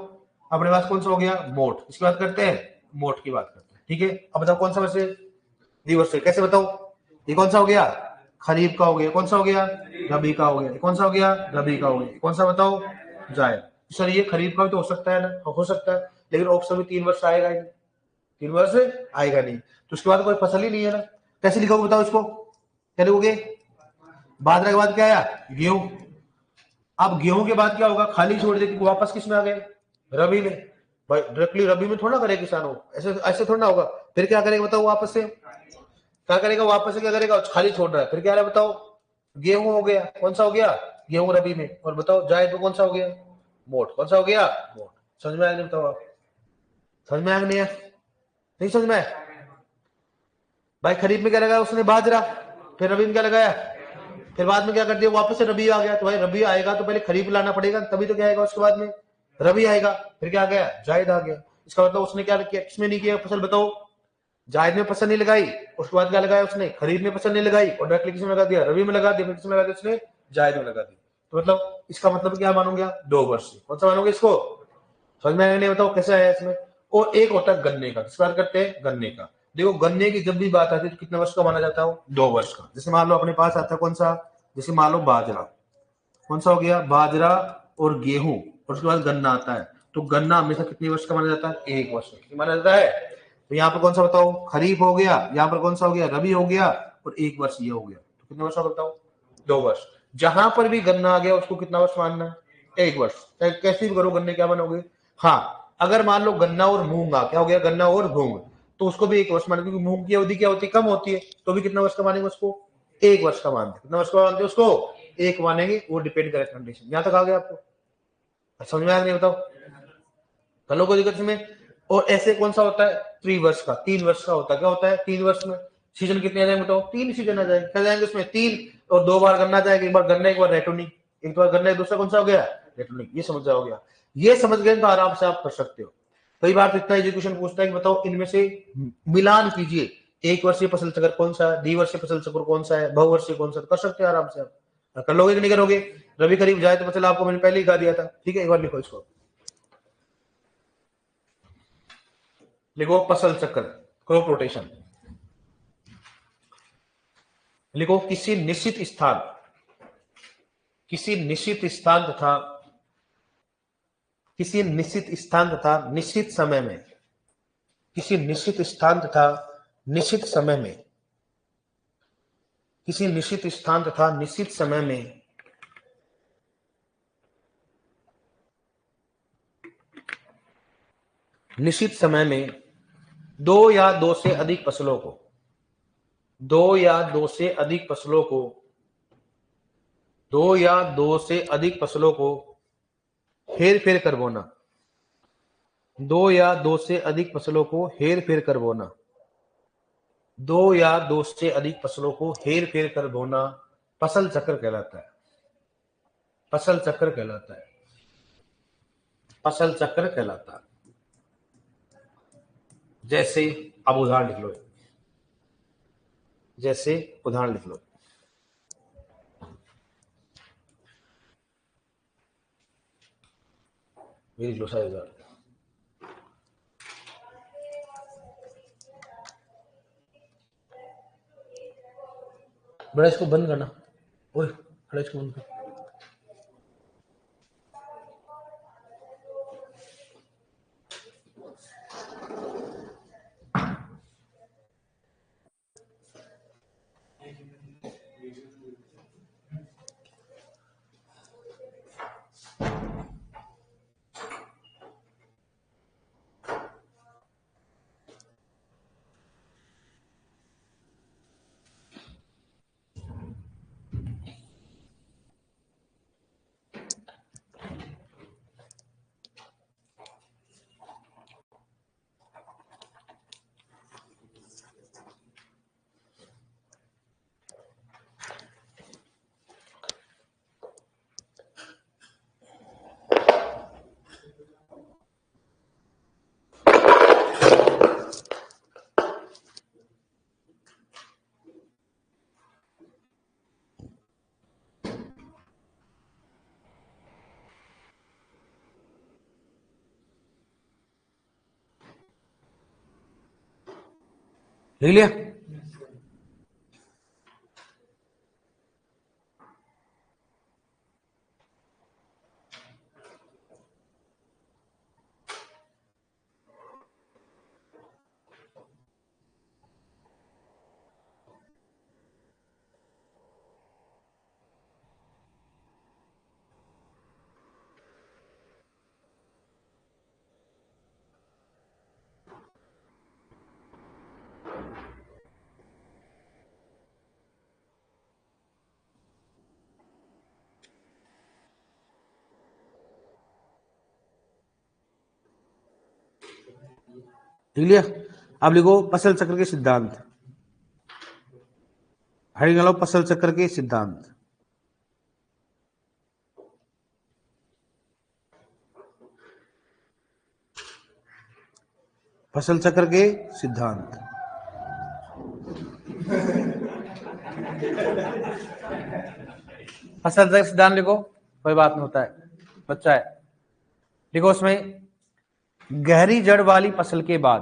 अपने पास कौन सा हो गया, मोट। इसकी बात करते हैं, मोट की बात करते हैं, ठीक है। अब बताओ कौन सा वैसे दिवस कैसे बताओ, ये कौन सा हो गया, खरीफ का हो गया, कौन सा हो गया, रबी का हो गया, कौन सा हो गया, रबी का हो गया, कौन सा बताओ, जायद। सर ये खरीफ का भी तो हो सकता है ना, हो सकता है, लेकिन ऑप्शन में 3 वर्ष आएगा ही नहीं, 3 वर्ष आएगा नहीं, तो उसके बाद कोई फसल ही नहीं है ना। कैसे लिखोगे बताओ इसको, क्या लिखोगे, बाजरा के बाद क्या आया, गेहूं। अब गेहूं के बाद क्या होगा, खाली छोड़ दे, वापस किस में आ गए, रबी में। भाई डायरेक्टली रबी में थोड़ा करे किसान हो, ऐसे ऐसे थोड़ा होगा। फिर क्या करेगा बताओ, वापस से क्या करेगा, वापस से क्या करेगा, खाली छोड़ रहा है। फिर क्या रहा है बताओ, गेहूं हो गया, कौन सा हो गया, गेहूं रबी में। और बताओ जायद तो कौन सा हो गया, मोट। कौन सा हो गया, मोट। समझ में आया नहीं बताओ आप, समझ में आया नहीं है, नहीं समझ में आया भाई। खरीफ में क्या लगाया उसने, बाजरा। फिर रबी में क्या लगाया, फिर बाद में क्या कर दिया, वापस से रबी आ गया। तो भाई रबी आएगा तो पहले खरीफ लाना पड़ेगा, तभी तो क्या आएगा उसके बाद में, रबी आएगा। फिर क्या आ गया, जायद आ गया। इसका मतलब उसने क्या किया, किसमें नहीं किया फसल बताओ, जायद में फसल नहीं लगाई, उसके बाद क्या लगाया उसने, खरीफ में फसल नहीं लगाई, और डायरेक्टली किसमें लगा दिया, रबी में लगा दिया, फिर किसमें लगा दिया उसने, जायद में लगा दिया। तो मतलब इसका मतलब क्या मानूंगा, 2 वर्ष। कौन सा मानोगे इसको, समझ में आया नहीं बताओ कैसे आया इसमें। और एक होता है गन्ने का, किस बात करते हैं, गन्ने का। देखो गन्ने की जब भी बात आती है तो कितने वर्ष का माना जाता है, 2 वर्ष का। जैसे मान लो अपने पास आता है कौन सा, जैसे मान लो बाजरा, कौन सा हो गया, बाजरा और गेहूं, और उसके बाद गन्ना आता है। तो गन्ना हमेशा कितने वर्ष का माना जाता है, 1 वर्ष का माना जाता है। तो यहाँ पर कौन सा बताओ, खरीफ हो गया, यहाँ पर कौन सा हो गया, रबी हो गया, और 1 वर्ष ये हो गया। तो कितने वर्ष का बताओ, 2 वर्ष। जहां पर भी गन्ना आ गया उसको कितना वर्ष मानना है, 1 वर्ष। कैसे भी करो गन्ने क्या मानोगे। हाँ अगर मान लो गन्ना और मूंग आ, क्या हो गया, गन्ना और मूंग, तो उसको भी 1 वर्ष मानेंगे, क्योंकि मूंग की अवधि क्या होती है, कम होती है। तो भी कितना वर्ष का मानेंगे उसको, 1 वर्ष का मानते। कितना वर्ष का मानते उसको, 1 मानेंगे। वो डिपेंड करे कंडीशन। यहां तक आ गया आपको, समझ में आया नहीं बताओ, कल को दिक्कत में। और ऐसे कौन सा होता है, 3 वर्ष का, 3 वर्ष का होता है। क्या होता है 3 वर्ष में, सीजन कितने आ जाएंगे बताओ, 3 सीजन आ जाएंगे। क्या जाएंगे उसमें, 3। और 2 बार गन्ना जाएगा, एक बार गन्ना एक बार रेटोनिक, एक बार गन्ना दूसरा कौन सा हो गया, रेटोनिक। ये समझ जाओगे आप, ये समझ गए तो आराम से आप कर सकते हो। कई बार तो इतना एजुकेशन पूछता है कि बताओ इनमें से मिलान कीजिए, 1 वर्षीय फसल चक्र कौन सा है, द्विवर्षीय फसल चक्र कौन सा है, बहुवर्षीय कौन सा, कर सकते हैं आराम से आप। कर लोगे कि नहीं करोगे, रवि करीब जाए तो मतलब आपको मैंने पहले ही कहा दिया था, ठीक है। एक बार लिखो इसको, लिखो फसल चक्र, क्रॉप रोटेशन। लिखो किसी निश्चित स्थान तथा निश्चित समय में किसी निश्चित स्थान तथा निश्चित समय में, किसी निश्चित स्थान तथा निश्चित समय में निश्चित समय में दो या दो से अधिक फसलों को, दो या दो से अधिक फसलों को, दो या दो से अधिक फसलों को हेर फेर कर बोना, दो या दो से अधिक फसलों को हेर फेर कर बोना, दो या दो से अधिक फसलों को हेर फेर कर बोना फसल चक्र कहलाता है, फसल चक्र कहलाता है, फसल चक्र कहलाता है। जैसे अब उदाहरण लिख लो, जैसे उदाहरण लिख लो, ये लिख लो सारे उदाहरण। बड़ा इसको बंद करना, ओए बड़ा इसको बंद कर। लिख लिया? लिख लिया? अब लिखो फसल चक्र के सिद्धांत, हेडिंग डालो फसल चक्र के सिद्धांत। फसल चक्र के सिद्धांत, फसल चक्र सिद्धांत लिखो, कोई बात नहीं होता है, बच्चा है। लिखो उसमें गहरी जड़ वाली फसल के बाद,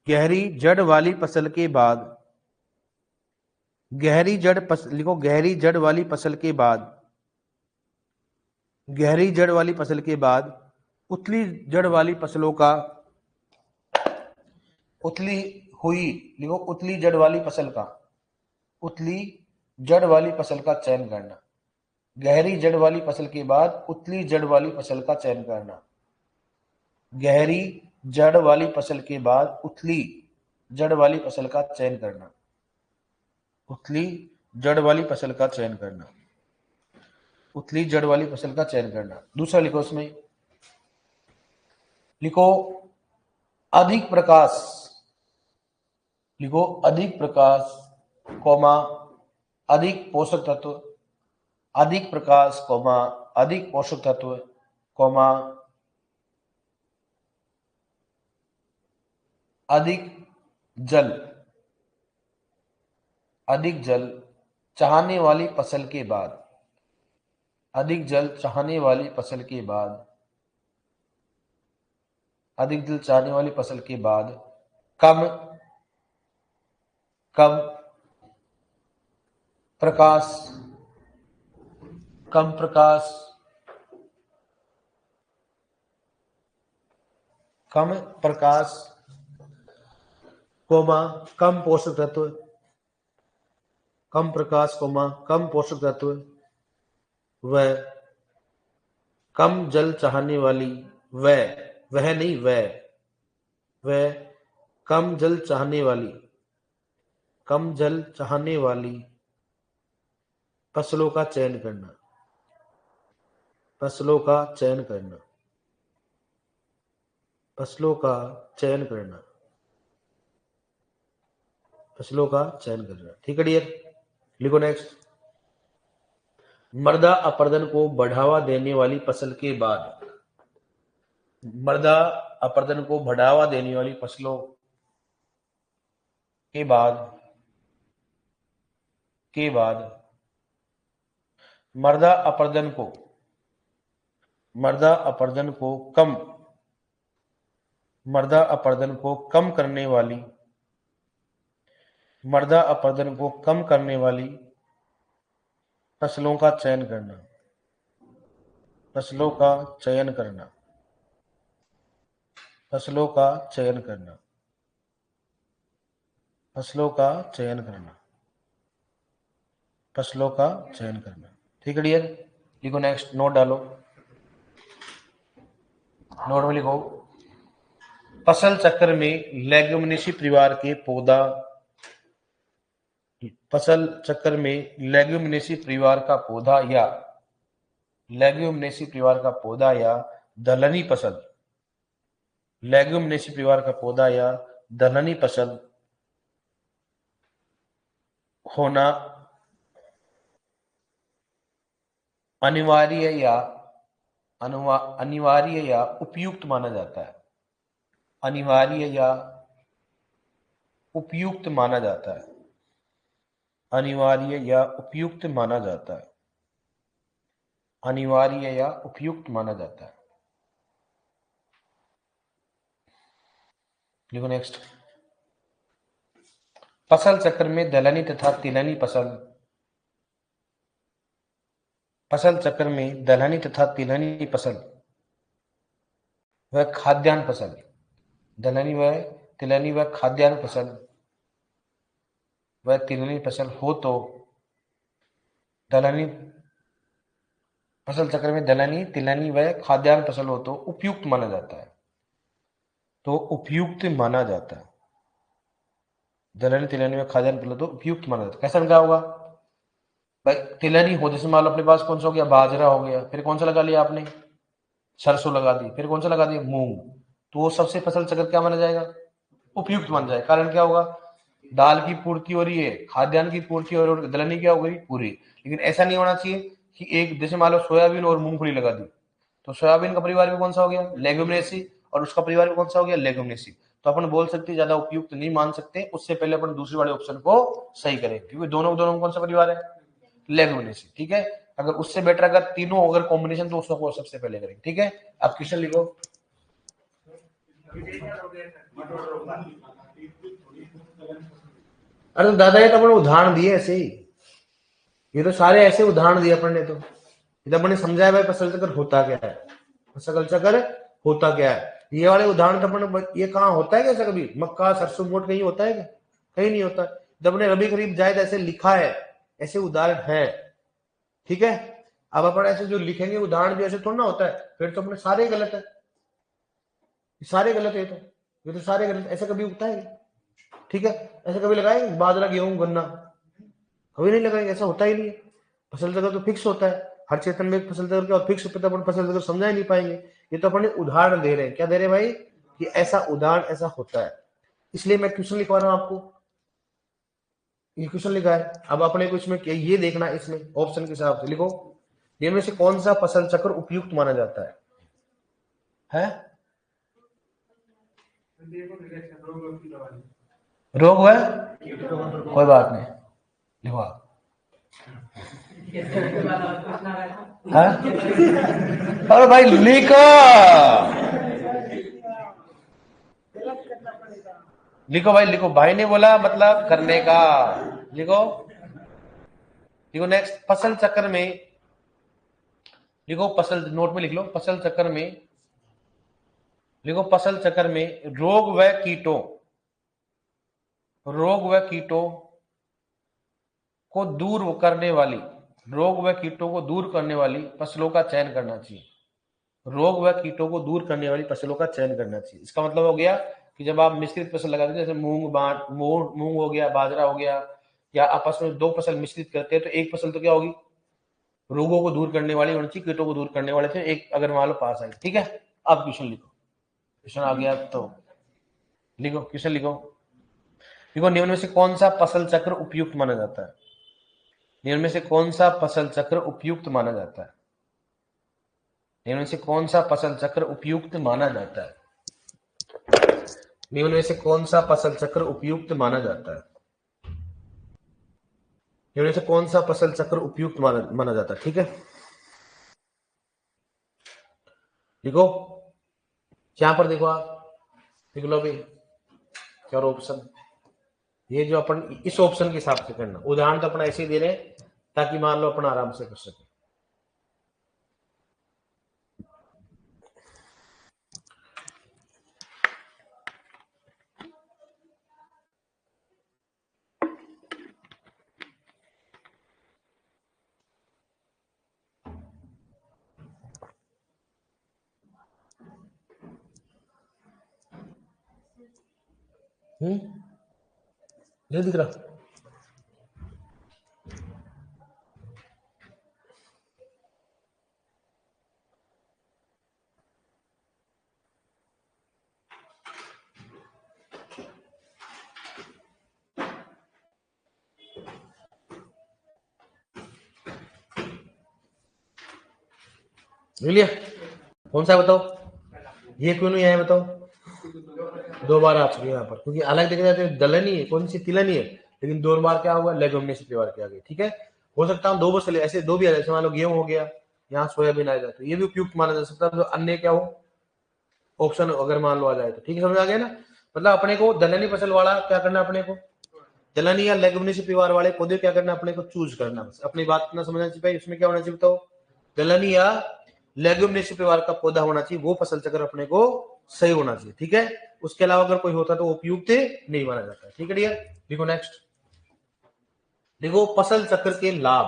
गहरी जड़ वाली फसल के बाद, गहरी जड़ लिखो गहरी जड़ वाली फसल के बाद, गहरी जड़ वाली फसल के बाद उथली जड़ वाली फसलों का, उथली हुई, लिखो उथली जड़ वाली फसल का, उथली जड़ वाली फसल का चयन करना। गहरी जड़ वाली फसल के बाद उथली जड़ वाली फसल का चयन करना। गहरी जड़ वाली फसल के बाद उथली जड़ वाली फसल का चयन करना, उथली जड़ वाली फसल का चयन करना, उथली जड़ वाली फसल का चयन करना। दूसरा लिखो उसमें, लिखो अधिक प्रकाश, लिखो अधिक प्रकाश कौमा अधिक पोषक तत्व, अधिक प्रकाश कौमा अधिक पोषक तत्व कौमा अधिक जल, अधिक जल चाहने वाली फसल के बाद, अधिक जल चाहने वाली फसल के बाद, अधिक जल चाहने वाली फसल के बाद कम कम प्रकाश, कम प्रकाश, कम प्रकाश कोमा कम पोषक तत्व, कम प्रकाश कोमा कम पोषक तत्व, वह कम जल चाहने वाली, वह नहीं वह कम जल चाहने वाली फसलों का चयन करना, फसलों का चयन करना, फसलों का चयन करना, फसलों का चयन करना। ठीक है डियर, लिखो नेक्स्ट। मृदा अपरदन को बढ़ावा देने वाली फसल के बाद, मृदा अपरदन को बढ़ावा देने वाली फसलों के बाद मृदा अपरदन को कम करने वाली फसलों का चयन करना, फसलों का चयन करना, फसलों का चयन करना, फसलों का चयन करना, फसलों का चयन करना। ठीक है डियर, लिखो नेक्स्ट, नोट डालो, नोट में लिखो। फसल चक्र में लेग्युमिनेसी परिवार के पौधा, फसल चक्र में लेग्युमिनेसी परिवार का पौधा या दलहनी फसल, लेग्युमिनेसी परिवार का पौधा या दलहनी फसल होना अनिवार्य या उपयुक्त माना जाता है, अनिवार्य या उपयुक्त माना जाता है, अनिवार्य या उपयुक्त माना जाता है, अनिवार्य या उपयुक्त माना जाता है। देखो नेक्स्ट। फसल चक्र में दलहनी तथा तिलहनी फसल, फसल चक्र में दलहनी तथा तिलहनी फसल वह खाद्यान्न फसल, दलहनी व तिलहनी व खाद्यान्न फसल वह तिलहनी फसल हो तो दलहनी, फसल चक्र में दलहनी तिलहनी व खाद्यान्न फसल हो तो उपयुक्त माना जाता है, तो उपयुक्त माना जाता है, दलहनी तिलहनी व खाद्यान्न फसल तो उपयुक्त माना जाता है। कैसा क्या होगा भाई, तिलहनी हो जैसे मान लो अपने पास कौन सा हो गया, बाजरा हो गया, फिर कौन सा लगा लिया आपने, सरसों लगा दी, फिर कौन सा लगा दिया, मूंग, तो वो सबसे फसल चक्र क्या माना जाएगा, उपयुक्त माना जाएगा। कारण क्या होगा, दाल की पूर्ति हो रही है, खाद्यान्न की पूर्ति हो रही है, दलहनी क्या हो गई पूरी। लेकिन ऐसा नहीं होना चाहिए कि एक जैसे मान लो सोयाबीन और मूंगफली लगा दी, तो सोयाबीन का परिवार भी कौन सा हो गया, लेग्युमिनेसी, और उसका परिवार भी कौन सा हो गया, लेग्युमिनेसी। तो अपन बोल सकते ज्यादा उपयुक्त नहीं मान सकते, उससे पहले अपन दूसरे वाले ऑप्शन को सही करें, क्योंकि दोनों कौन सा परिवार है, लेग्युमिनेसी। ठीक है, अगर उससे बेटर अगर तीनों अगर कॉम्बिनेशन तो उसको सबसे पहले करेंगे। ठीक है, अब क्वेश्चन लिखो। अरे तो दादा ये तो अपने उदाहरण दिए ऐसे ही, ये तो सारे ऐसे उदाहरण दिए अपन ने, तो इधर अपने समझाया भाई फसल चक्र होता क्या है, फसल चक्र होता क्या है। ये वाले उदाहरण तो अपन, ये कहाँ होता है कैसा, कभी मक्का सरसों मोट कहीं होता है क्या, कहीं नहीं होता। जब अपने रबी खरीफ जायद ऐसे लिखा है, ऐसे उदाहरण है। ठीक है, अब अपन ऐसे जो लिखेंगे उदाहरण भी ऐसे थोड़ा ना होता है, फिर तो अपने सारे गलत है, सारे गलत है, ये तो सारे गलत, ऐसा कभी उगता है। ठीक है, ऐसा कभी लगाएंगे बाजरा गेहूं गन्ना, कभी नहीं लगाएंगे, ऐसा होता ही नहीं है। फसल चक्र तो फिक्स होता है, हर क्षेत्र में एक फसल चक्र और फिक्स होता है, अपन फसल चक्र समझा ही नहीं पाएंगे। ये तो अपन उदाहरण दे रहे हैं, क्या दे रहे हैं भाई, कि ऐसा उदाहरण ऐसा होता है, इसलिए मैं क्वेश्चन लिखवा रहा हूं आपको, ये क्वेश्चन लिखा है। अब अपने को इसमें ये देखना, इसमें ऑप्शन के हिसाब से लिखो, इनमें से कौन सा फसल चक्र उपयुक्त माना जाता है? रोग हुआ, कोई बात नहीं, लिखो आप। अरे भाई लिखो, लिखो भाई लिखो, भाई ने बोला मतलब करने का, लिखो। लिखो नेक्स्ट, फसल चक्र में लिखो, फसल नोट में लिख लो, फसल चक्र में लिखो फसल चक्र में रोग व कीटों को दूर करने वाली फसलों का चयन करना चाहिए। रोग व कीटों को दूर करने वाली फसलों का चयन करना चाहिए। इसका मतलब हो गया कि जब आप मिश्रित फसल लगाते हैं, जैसे मूंग हो गया, बाजरा हो गया, या आपस में दो फसल मिश्रित करते हैं, तो एक फसल तो क्या होगी, रोगों को दूर करने वाली होनी चाहिए, कीटों को दूर करने वाले थे, एक अगर मान लो पास आई। ठीक है, अब क्वेश्चन लिखो। क्वेश्चन आ गया तो लिखो, क्वेश्चन लिखो। देखो, निम्न में से कौन सा फसल चक्र उपयुक्त माना जाता है? निम्न में से कौन सा फसल चक्र उपयुक्त माना जाता है? निम्न में से कौन सा फसल चक्र उपयुक्त माना जाता है? निम्न में से कौन सा फसल चक्र उपयुक्त माना जाता है? निम्न में से कौन सा फसल चक्र उपयुक्त माना जाता है? ठीक है, देखो यहां पर देखो, आप देख लो अभी क्या ऑप्शन, ये जो अपन इस ऑप्शन के हिसाब से करना, उदाहरण तो अपना ऐसे ही दे रहे हैं ताकि मान लो अपन आराम से कर सके। नहीं दिख रहा? लिया कौन सा बताओ, ये क्यों नहीं आया बताओ? दो बार आ चुकी है यहाँ पर, क्योंकि अलग देखा जाए तो दलहनी है, कौन सी तिलहनी है, लेकिन दो बार क्या हुआ, लेगुमिनेसी परिवार के आगे। ठीक है, हो सकता है दो बस ऐसे दो भी आ जाए, जैसे मान लो गेहूं हो गया, यहाँ सोयाबीन आ जाए तो ये भी उपयुक्त माना जा सकता है, तो अन्य क्या हो ऑप्शन अगर मान लो आ जाए तो। ठीक है, समझ आ गया ना? मतलब अपने को दलहनी फसल वाला क्या करना, अपने को दलहनी या लेगुमिनेसी परिवार वाले पौधे क्या करना, अपने को चूज करना, बस अपनी बात ना समझना चाहिए भाई, उसमें क्या होना चाहिए बताओ, दलहनी या लेगुमिनेसी परिवार का पौधा होना चाहिए, वो फसल चक्र अपने को सही होना चाहिए। ठीक है, उसके अलावा अगर कोई होता तो उपयुक्त नहीं माना जाता। ठीक है डियर, देखो नेक्स्ट, देखो फसल चक्र के लाभ,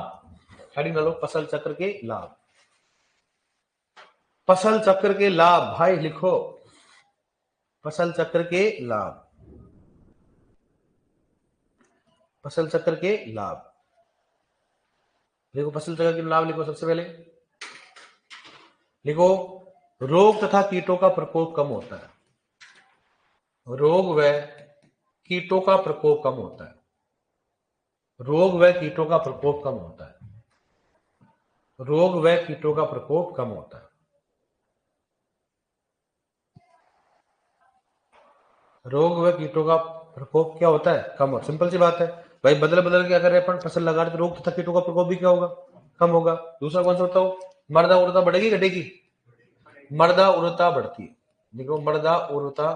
हेडिंग डालो फसल चक्र के लाभ। फसल चक्र के लाभ भाई लिखो, फसल चक्र के लाभ, फसल चक्र के लाभ देखो, फसल चक्र के लाभ लिखो। सबसे पहले लिखो, रोग तथा कीटों का प्रकोप कम होता है, रोग व कीटों का प्रकोप कम होता है, रोग व कीटों का प्रकोप कम होता है, रोग व कीटों का प्रकोप कम होता है, रोग व कीटों का प्रकोप क्या होता है, कम होता है। सिंपल सी बात है भाई, बदल बदल के अगर अपन फसल लगा रहे तो रोग तथा कीटों का प्रकोप भी क्या होगा, कम होगा। दूसरा कौन सा बताओ, मर्दा उर्वरता बढ़ेगी घटेगी, मर्दा उर्वरता बढ़ती है। देखो मर्दा उर्वरता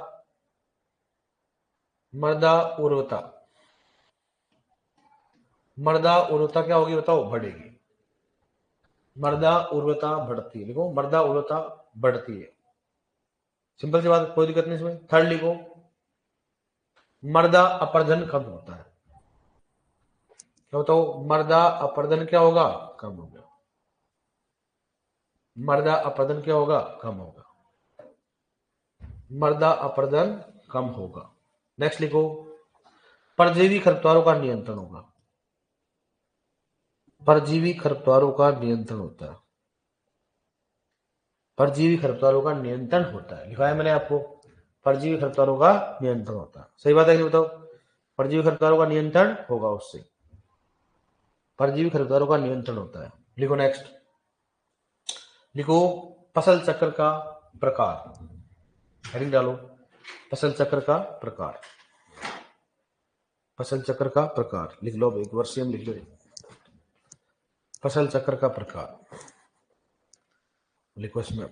मर्दा उर्वरता क्या होगी बताओ, बढ़ेगी, मर्दा उर्वरता बढ़ती है। देखो मर्दा उर्वरता बढ़ती है, सिंपल सी बात, कोई दिक्कत नहीं इसमें। थर्ड लिखो, मर्दा अपर्जन कम होता है, क्या बताओ, मर्दा अपर्जन क्या होगा, कम होगा, मर्दा अपर्जन क्या होगा, कम होगा, मर्दा अपर्जन कम होगा। नेक्स्ट लिखो, परजीवी खरपतवारों का नियंत्रण होगा, परजीवी खरपतवारों का नियंत्रण होता है, परजीवी खरपतवारों का नियंत्रण होता है, लिखा है मैंने आपको, परजीवी खरपतवारों का नियंत्रण होता है। सही बात है कि बताओ, परजीवी खरपतवारों का नियंत्रण होगा उससे, परजीवी खरपतवारों का नियंत्रण होता है। लिखो नेक्स्ट, लिखो फसल चक्र का प्रकार, हेडिंग डालो फसल चक्र का प्रकार, फसल चक्र का प्रकार लिख लो, एक वर्षीय में लिख लो, फसल चक्र का प्रकार लिखो इसमें।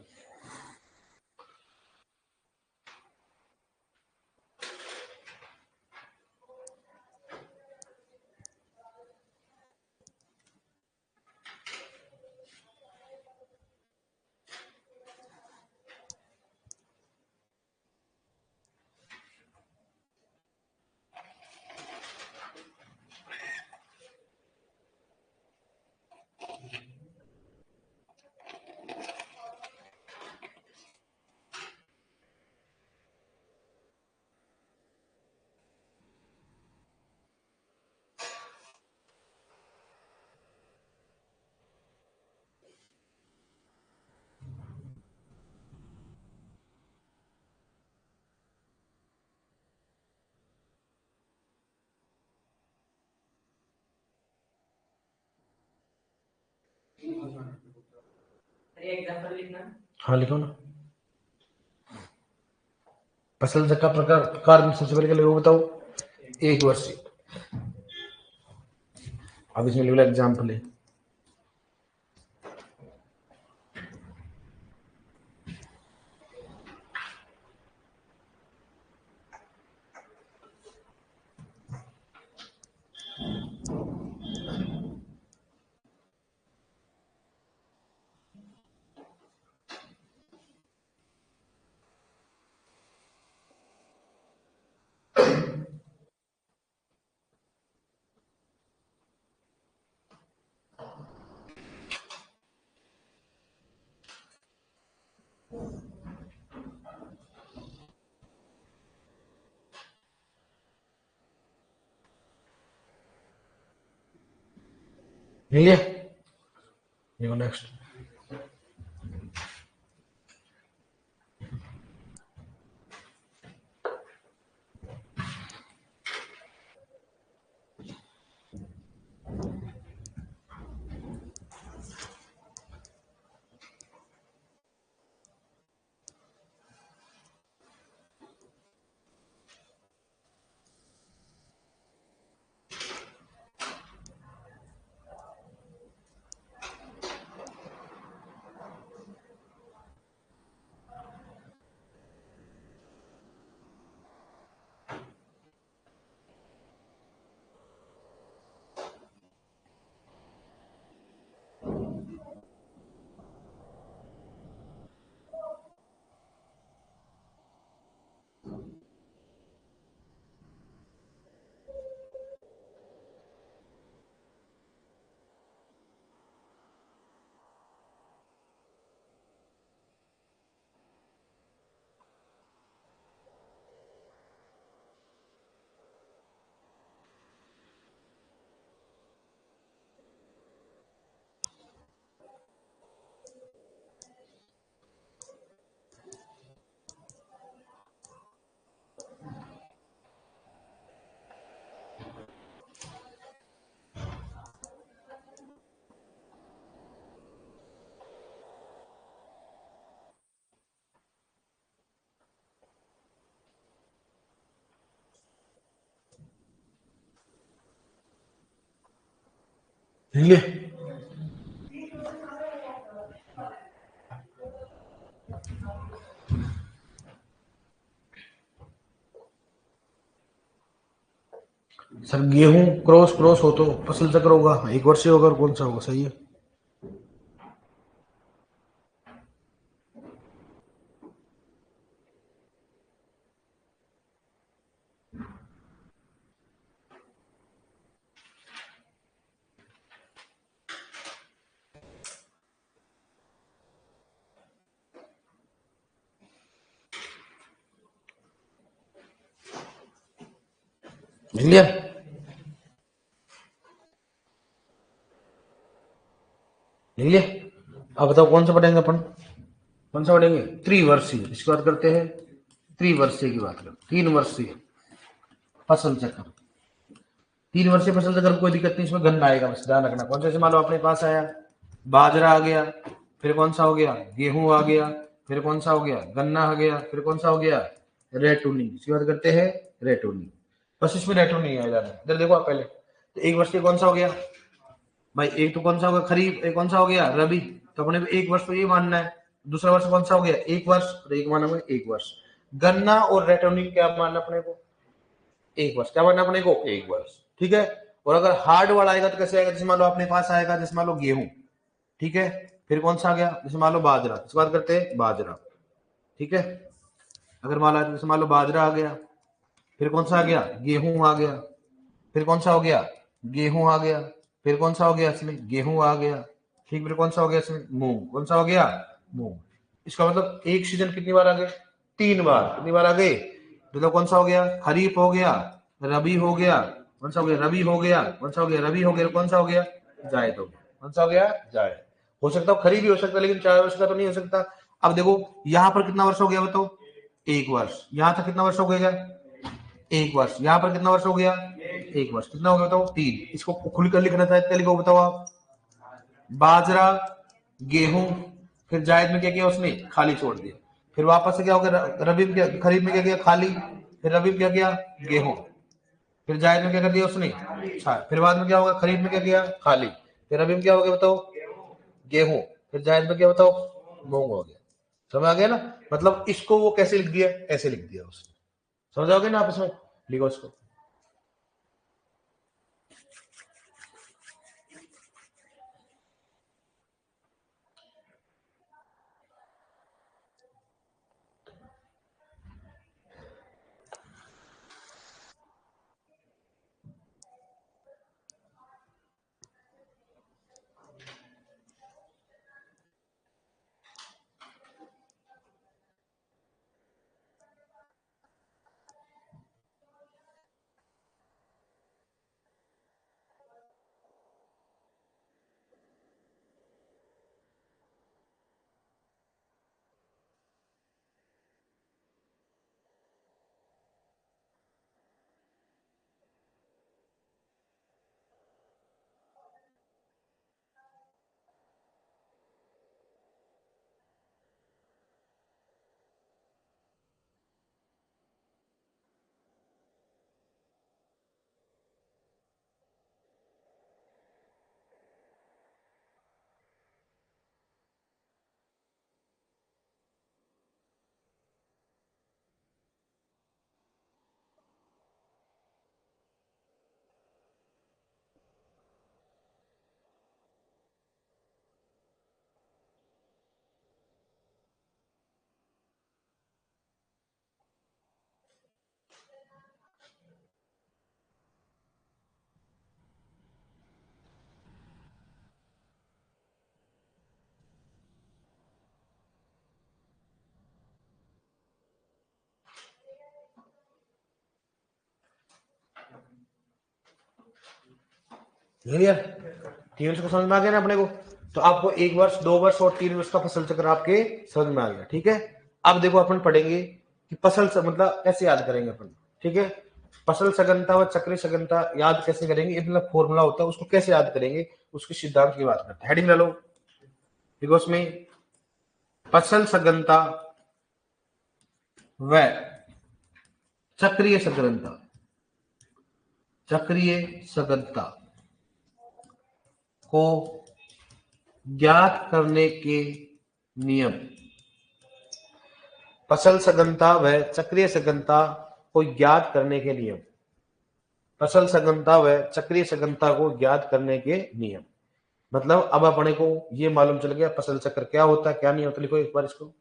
हाँ लिखो ना। फसल चक्र का प्रकार में सबसे पहले क्या लिखो बताओ? एक वर्षीय। अब इसमें लिखो एग्जाम्पल है। लिख लिया? देखो नेक्स्ट। लिख लिया? सर गेहूं क्रॉस क्रॉस हो तो फसल चक्र होगा, एक वर्षीय होगा, और कौन सा होगा? सही है। लिख लिया? लिख लिया? अब बताओ कौन सा पढ़ेंगे अपन? कौन सा पढ़ेंगे? त्रिवर्षीय। इसकी बात करते हैं, त्रिवर्षीय की बात करते, 3 वर्षीय फसल चक्र। 3 वर्षीय फसल चक्र कोई दिक्कत नहीं, इसमें गन्ना आएगा, बस ध्यान रखना। कौन सा? मान लो अपने पास आया बाजरा आ गया, फिर कौन सा हो गया? गेहूं आ गया, फिर कौन सा हो गया? गन्ना आ गया, फिर कौन सा हो गया? रेटूनी। इसकी बात करते हैं रेटूनी। बस इसमें रेटूनी आ जाना। इधर देखो आप पहले, तो एक वर्ष कौन सा हो गया भाई? एक तो कौन सा होगा? खरीफ। एक कौन सा हो गया? रबी। तो अपने को एक वर्ष तो ये मानना है। दूसरा वर्ष कौन सा हो गया? एक वर्ष। और एक माना हुआ एक वर्ष। गन्ना और रेटोनी क्या मानना अपने को? एक वर्ष। क्या मानना अपने को? एक वर्ष। ठीक है। और अगर हार्ड वाला आएगा तो कैसे आएगा? जैसे मान लो अपने पास आएगा, जैसे मान लो गेहूं, ठीक है, फिर कौन सा आ गया? जैसे मान लो बाजरा। इस बात करते हैं बाजरा, ठीक है। अगर मान लो जैसे मान लो बाजरा आ गया, फिर कौन सा आ गया? गेहूं आ गया, फिर कौन सा हो गया? गेहूं आ गया, फिर कौन सा हो गया इसमें? गेहूं आ गया, ठीक। फिर कौन सा हो गया इसमें? मूंग। कौन सा हो गया? मूंग। इसका मतलब एक सीजन कितनी बार आ गए? 3 बार। कितनी बार आ गए? मतलब कौन सा हो गया? खरीफ हो गया, रबी हो गया, कौन सा हो गया? रबी हो गया, कौन सा हो गया? रबी हो गया, कौन सा हो गया? जायद हो गया। कौन सा हो गया? जायद। हो सकता है खरीफ भी हो सकता है, लेकिन 4 वर्ष का तो नहीं हो सकता। अब देखो यहां पर कितना वर्ष हो गया बताओ? एक वर्ष। यहां तक कितना वर्ष हो गया? एक वर्ष। यहां पर कितना वर्ष हो गया? एक वर्ष। कितना हो गया बताओ? 3। इसको खुलकर लिखना चाहते हैं, लिखो बताओ आप। बाजरा, गेहूं, फिर जायद में क्या किया उसने, खाली छोड़ दिया। फिर वापस से क्या हो गया, रबी में क्या, खरीफ में क्या किया, खाली। फिर रबी में क्या किया, गेहूं। फिर जायद में क्या कर दिया उसने, अच्छा। फिर बाद में क्या होगा, खरीफ में क्या किया, खाली। फिर रबी में क्या हो गया बताओ, गेहूं। फिर जायद में क्या बताओ, मूंग हो गया। समझ आ गया ना। मतलब इसको वो कैसे लिख दिया, ऐसे लिख दिया उसने। समझ आओगे ना आप इसमें, लिखो इसको। क्लियर, तीन वर्ष को समझ में आ गया ना अपने को। तो आपको 1 वर्ष, 2 वर्ष और 3 वर्ष का फसल चक्र आपके समझ में आ गया। ठीक है, अब देखो अपन पढ़ेंगे कि मतलब कैसे याद करेंगे अपन। ठीक है, फसल सघनता व चक्रीय सघनता याद कैसे करेंगे, ये मतलब फॉर्मूला होता है, उसको कैसे याद करेंगे, उसके सिद्धांत की बात करते हैं। हेडिंग ले लो, देखो उसमें फसल सघनता व चक्रीय सघनता, चक्रीय सघनता को ज्ञात करने के नियम। फसल सघनता व चक्रीय सघनता को ज्ञात करने के नियम। फसल सघनता व चक्रीय सघनता को ज्ञात करने के नियम, मतलब अब अपने को ये मालूम चल गया फसल चक्र क्या होता है क्या नहीं होता। लिखो एक बार इसको।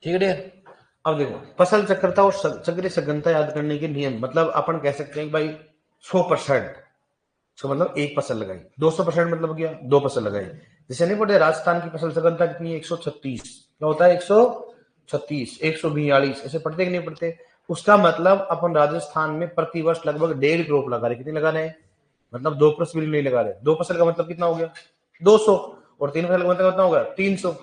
ठीक है, अब देखो फसल चक्रता और चक्रीय सघनता याद करने के नियम, मतलब अपन कह सकते हैं भाई 100%, तो मतलब एक फसल लगाई। 200% मतलब क्या, 2 फसल लगाई। जैसे नहीं पढ़ते राजस्थान की फसल सघनता कितनी है, 136। क्या होता है, 136, 142, ऐसे पढ़ते कि नहीं पढ़ते। उसका मतलब अपन राजस्थान में प्रति वर्ष लगभग 1.5 क्रॉप लगा रहे। कितने लगा रहे हैं, मतलब 2 फसल भी नहीं लगा रहे। 2 फसल का मतलब कितना हो गया, 200। और 3 फसल का मतलब कितना होगा, 300।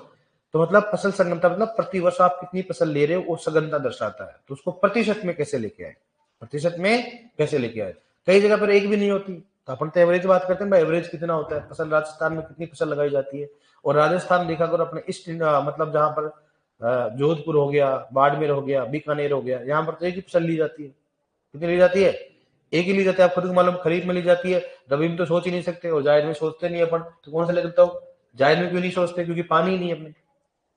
तो मतलब फसल सघनता मतलब प्रति वर्ष आप कितनी फसल ले रहे हो वो सघनता दर्शाता है। तो उसको प्रतिशत में कैसे लेके आए, प्रतिशत में कैसे लेके आए। कई जगह पर एक भी नहीं होती, तो अपन तो एवरेज बात करते हैं भाई, एवरेज कितना होता है फसल, राजस्थान में कितनी फसल लगाई जाती है। और राजस्थान देखा करो अपने ईस्ट, मतलब जहां पर जोधपुर हो गया, बाड़मेर हो गया, बीकानेर हो गया, यहाँ पर तो एक ही फसल ली जाती है। कितनी ली जाती है, एक ही ली जाती है। आप खुद को मालूम, खरीफ में ली जाती है, रबी में तो सोच ही नहीं सकते, और जायद में सोचते नहीं अपन, तो कौन सा ले सकता हूँ, जायद में क्यों नहीं सोचते, क्योंकि पानी ही नहीं है अपने।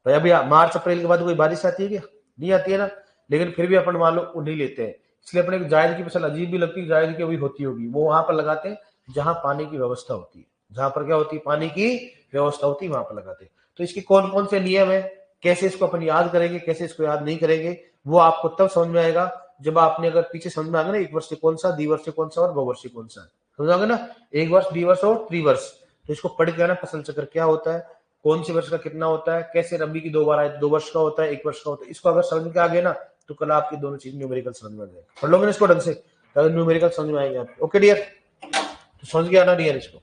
भाई अभी मार्च अप्रैल के बाद कोई बारिश आती है क्या, नहीं आती है ना। लेकिन फिर भी अपन मान लो वो नहीं लेते हैं, इसलिए अपने जायद की फसल अजीब भी लगती है। जायद की अभी होती होगी, वो वहां पर लगाते हैं जहां पानी की व्यवस्था होती है, जहां पर क्या होती है, पानी की व्यवस्था होती है, वहां पर लगाते हैं। तो इसके कौन कौन से नियम है, कैसे इसको अपन याद करेंगे, कैसे इसको याद नहीं करेंगे, वो आपको तब समझ में आएगा जब आपने अगर पीछे समझ में आ गया ना, 1 वर्ष कौन सा, 2 वर्ष कौन सा और 2 वर्ष कौन सा है, समझोगे ना। 1 वर्ष, 2 वर्ष और 3 वर्ष, तो इसको पढ़ के आना फसल चक्र क्या होता है, कौन सी वर्ष का कितना होता है, कैसे रबी की 2 बार आए, 2 वर्ष का होता है, 1 वर्ष का होता है। इसको अगर समझ के आ गए ना, तो कल आपकी दोनों चीज न्यूमेरिकल समझ में आ जाएगा। पढ़ लोगे ना इसको ढंग से, न्यूमेरिकल समझ में आएंगे आप। ओके डियर, तो समझ के आना डियर इसको।